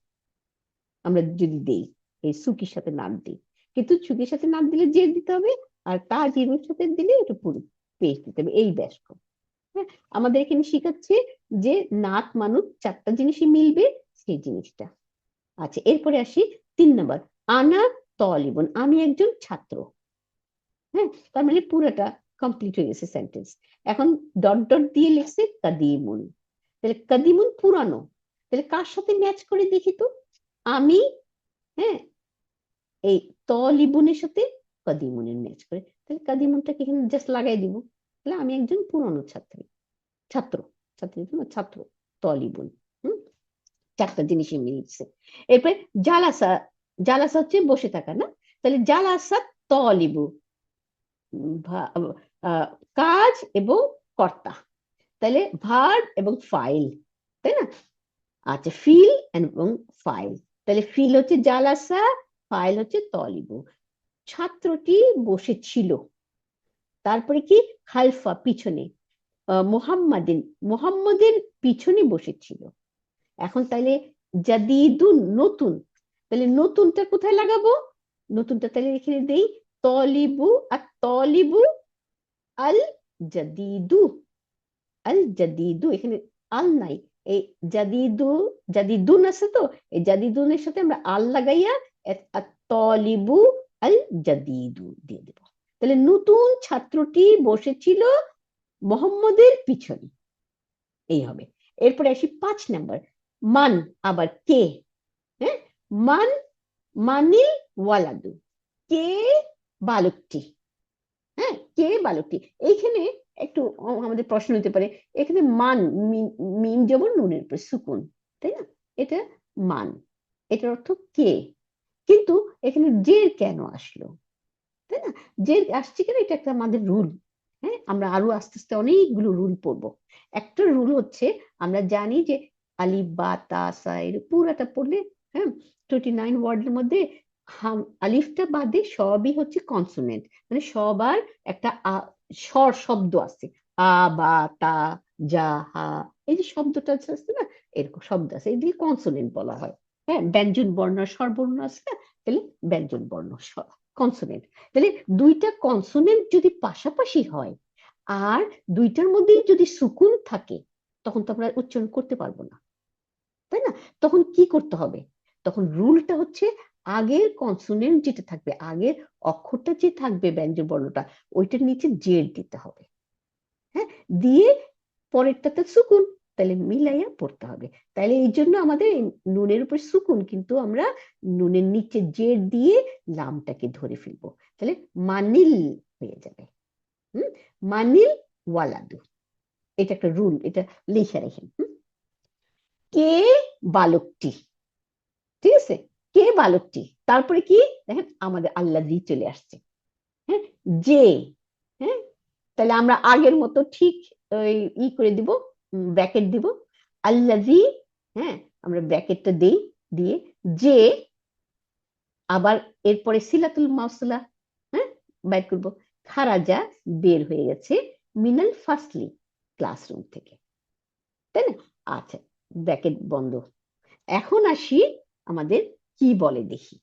আমরা যদি দেই এই সুকির সাথে নাম দিই, কিন্তু সুকির সাথে নাম দিলে যে দিতে হবে, আর তাজিরুর সাথে দিলে এটা পুরো পেশ দিতে হবে, এই ব্যাস। হ্যাঁ, আমাদের এখানে শিখাচ্ছে যে নাত মানুষ চারটা জিনিসই মিলবে, সেই জিনিসটা। আচ্ছা, এরপরে আসি 3 নম্বর, আনা তলিবন, আমি একজন ছাত্র। হ্যাঁ, তার মানে পুরোটা কমপ্লিট হয়ে গেছে সেন্টেন্স। এখন ডট ডট দিয়ে লিখছে কাদিমুন, তাহলে কাদিমুন পুরানো, তাহলে কার সাথে ম্যাচ করে দেখি তো? আমি, হ্যাঁ, এই তলিবুনের সাথে কাদিমুনের ম্যাচ করে, তাহলে কাদিমুনটাকে এখানে জাস্ট লাগাই দিব, তাহলে আমি একজন পুরানো ছাত্রী, ছাত্র, ছাত্রী না, ছাত্র, তলিবুন। হম, চারটা জিনিসই মিলছে। এরপরে জালাসা, জালাসা হচ্ছে বসে থাকা না, তাহলে জালাসা তলিবু, কাজ এবং কর্তা, তাহলে ভার্ব এবং ফাইল, তাই না? আচ্ছা, ফিল এবং ফাইল, তাহলে ফিল হচ্ছে জালাসা, ফাইল হচ্ছে তলিবু। ছাত্রটি বসেছিল, তারপরে কি? খালফা, পিছনে, মোহাম্মদিন, মোহাম্মদের পিছনে বসেছিল। এখন তাহলে জাদিদুন, নতুন, তাহলে নতুনটা কোথায় লাগাবো? নতুনটা তাহলে এখানে দেই তলিবু, আর তলিবু আল জাদিদু, আল জাদিদু, এখানে আল নাই, এই জাদিদু, জাদিদুন আছে তো, এই জাদিদুনের সাথে আমরা আল লাগাইয়া তলিবু আল জাদিদু দিয়ে দেব, তাহলে নতুন ছাত্রটি বসেছিল মোহাম্মদের পিছনে, এই হবে। এরপরে আসি 5 নাম্বার, মান, আবার কে। হ্যাঁ, মান মানে ওয়ালাদু, কে বালকটি। হ্যাঁ, কে বালকটি, এইখানে একটু আমাদের প্রশ্ন হতে পারে, এখানে মান, মিম যেমন নুনের উপর সুকুন, তাই না? এটা মান, এটার অর্থ কে, কিন্তু এখানে জের কেন আসলো, তাই না? জের আসছে কেন, এটা একটা আমাদের রুল। হ্যাঁ, আমরা আরো আস্তে আস্তে অনেকগুলো রুল পড়বো। একটা রুল হচ্ছে, আমরা জানি যে আলিফ বা তা সা এর পুরাটা পড়লে, হ্যাঁ, 29 ওয়ার্ডের মধ্যে আলিফটা বাদে সবই হচ্ছে কনসোনেন্ট, মানে সবার একটা স্বর শব্দ আছে, আ বা তা, যা, হা, এই যে শব্দটা আছে না, এরকম শব্দ আছে, এগুলি কনসোনেন্ট বলা হয়। হ্যাঁ, ব্যঞ্জন বর্ণ স্বরবর্ণ আছে না, তাহলে ব্যঞ্জন বর্ণ কনসোনেন্ট। তাহলে দুইটা কনসোনেন্ট যদি পাশাপাশি হয়, আর দুইটার মধ্যে যদি সুকুন থাকে, তখন তো আমরা উচ্চারণ করতে পারবো না, তাই না? তখন কি করতে হবে? তখন রুলটা হচ্ছে, আগের কনসোনেন্ট যেটা থাকবে, আগের অক্ষরটা যে থাকবে ব্যঞ্জন বর্ণটা, ওইটার নিচে জেড দিতে হবে। হ্যাঁ, দিয়ে পরেরটাতে সুকুন, তাহলে মিলাইয়া পড়তে হবে। তাহলে এই জন্য আমাদের নুনের উপর সুকুন, কিন্তু আমরা নুনের নিচে জের দিয়ে লামটাকে ধরে ফেলবো, তাহলে মানিল হয়ে যাবে। মানিল ওয়ালাদু, এটা একটা রুল, এটা লিখে রাখেন। কে বালকটি, ঠিক আছে, কে বালকটি, তারপরে কি দেখেন আমাদের আল্লাযী চলে আসছে। হ্যাঁ, যে, হ্যাঁ, তাহলে আমরা আগের মতো ঠিক ওই করে দিব, ব্র্যাকেট দিব, আল্লাযী, হ্যাঁ, আমরা ব্র্যাকেটটা দেই, দিয়ে যে, আবার এরপরে সিলাতুল মাউসুলা, হ্যাঁ, বাইর করব, খারাজা বের হয়ে গেছে, মিনাল ফাসলি ক্লাসরুম থেকে, তাই না? আচ্ছা, ব্র্যাকেট বন্ধ। এখন আসি আমাদের কি বলে দেখি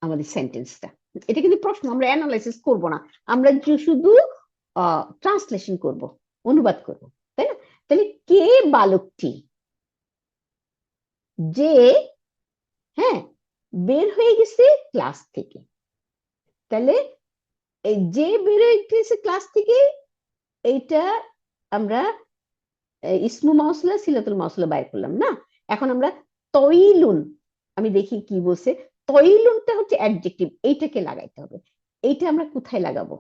আমাদের সেন্টেন্সটা। এটা কিন্তু প্রশ্ন, আমরা অ্যানালাইসিস করব না, আমরা শুধু ট্রান্সলেশন করব, অনুবাদ করব, তাই না? তাহলে কে বালকটি, যে, হ্যাঁ, বের হয়ে গেছে ক্লাস থেকে, তাহলে এই যে বের হয়ে গেছে ক্লাস থেকে, এইটা আমরা ইসমু মাউসুলা সিলাতুল মাউসুলা বাইর করলাম না। এখন আমরা তৈলুন, আমি দেখি কি বলছে, তৈলুনটা হচ্ছে অ্যাডজেক্টিভ, এইটাকে লাগাইতে হবে। এইটা আমরা কোথায় লাগাবো?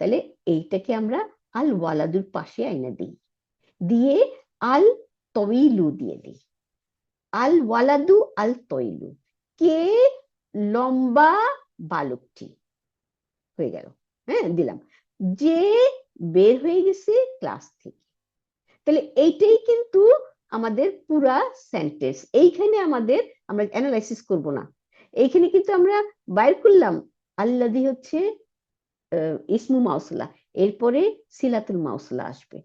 তাহলে এইটাকে আমরা আল ওয়ালাদুর পাশে আইনা দিই, দিয়ে আল তৈলু দিয়ে দিই, আল ওয়ালাদু আল তৈলু, কে লম্বা বালকটি, হয়ে গেল। হ্যাঁ, দিলাম, যে বের হয়ে গেছে ক্লাস থেকে, তাহলে এইটাই কিন্তু আমাদের পুরা সেন্টেন্স। এইখানে আমাদের, আমরা অ্যানালাইসিস করব না, এইখানে কিন্তু আমরা বাইর করলাম আল্লাযী হচ্ছে ইসমু মাউসুলা, এরপরে সিলাতুল মাউসুলা আসবে,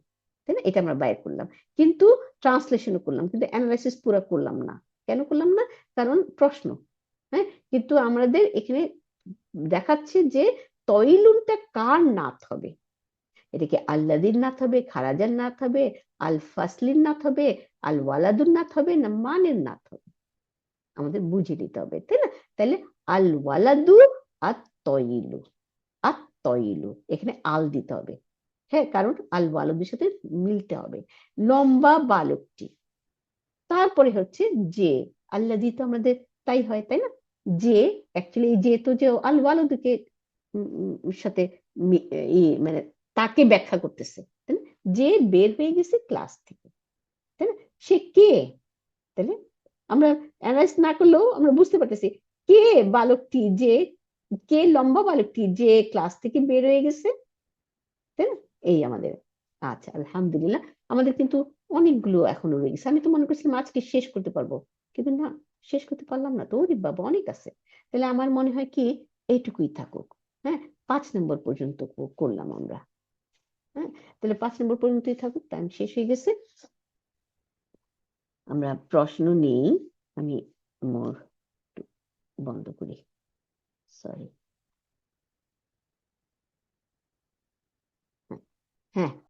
তাই না? এটা আমরা বাইর করলাম, কিন্তু ট্রান্সলেশনও করলাম, কিন্তু অ্যানালাইসিস পুরো করলাম না। কেন করলাম না? কারণ প্রশ্ন। হ্যাঁ, কিন্তু আমাদের এখানে দেখাচ্ছে যে তৈলুনটা কার নাত হবে, এটা কি আল্লাযীর নাত হবে, খারাজার নাত হবে, আল ফাসলির নাত হবে, আল ওয়ালাদুর নাত হবে, না মানের নাত হবে, আমাদের বুঝে নিতে হবে, তাই না? তাহলে আল ওয়ালাদু আত তৈলু, আত তৈলু, এখানে আল দিতে হবে, হ্যাঁ, কারণ আল ওয়ালাদুর সাথে মিলতে হবে, লম্বা বালকটি। তারপরে হচ্ছে যে, আল্লাযী তো আমাদের তাই হয়, তাই না? যে, অ্যাকচুয়ালি যে তো যে আল ওয়ালাদুকে সাথে মানে তাকে ব্যাখ্যা করতেছে, তাই না? যে বের হয়ে গেছে ক্লাস থেকে, তাই না? সে কে, তাহলে আমরা অ্যানালাইজ না করলেও আমরা বুঝতে পারতেছি কে বালকটি, যে, কে লম্বা বালকটি যে ক্লাস থেকে বের হয়ে গেছে, তাই না? এই আমাদের। আচ্ছা, আলহামদুলিল্লাহ, আমাদের কিন্তু অনেকগুলো এখনো রয়ে গেছে। আমি তো মনে করছিলাম আজকে শেষ করতে পারবো, কিন্তু না, শেষ করতে পারলাম না তো। ওরে বাবা, অনেক আছে। তাহলে আমার মনে হয় কি, এইটুকুই থাকুক। হ্যাঁ, 5 নম্বর পর্যন্ত করলাম আমরা। হ্যাঁ, তাহলে 5 নম্বর পর্যন্তই থাকুক, টাইম শেষ হয়ে গেছে। আমরা প্রশ্ন নেই, আমি মোর বন্ধ করি, সরি। হ্যাঁ, হ্যাঁ।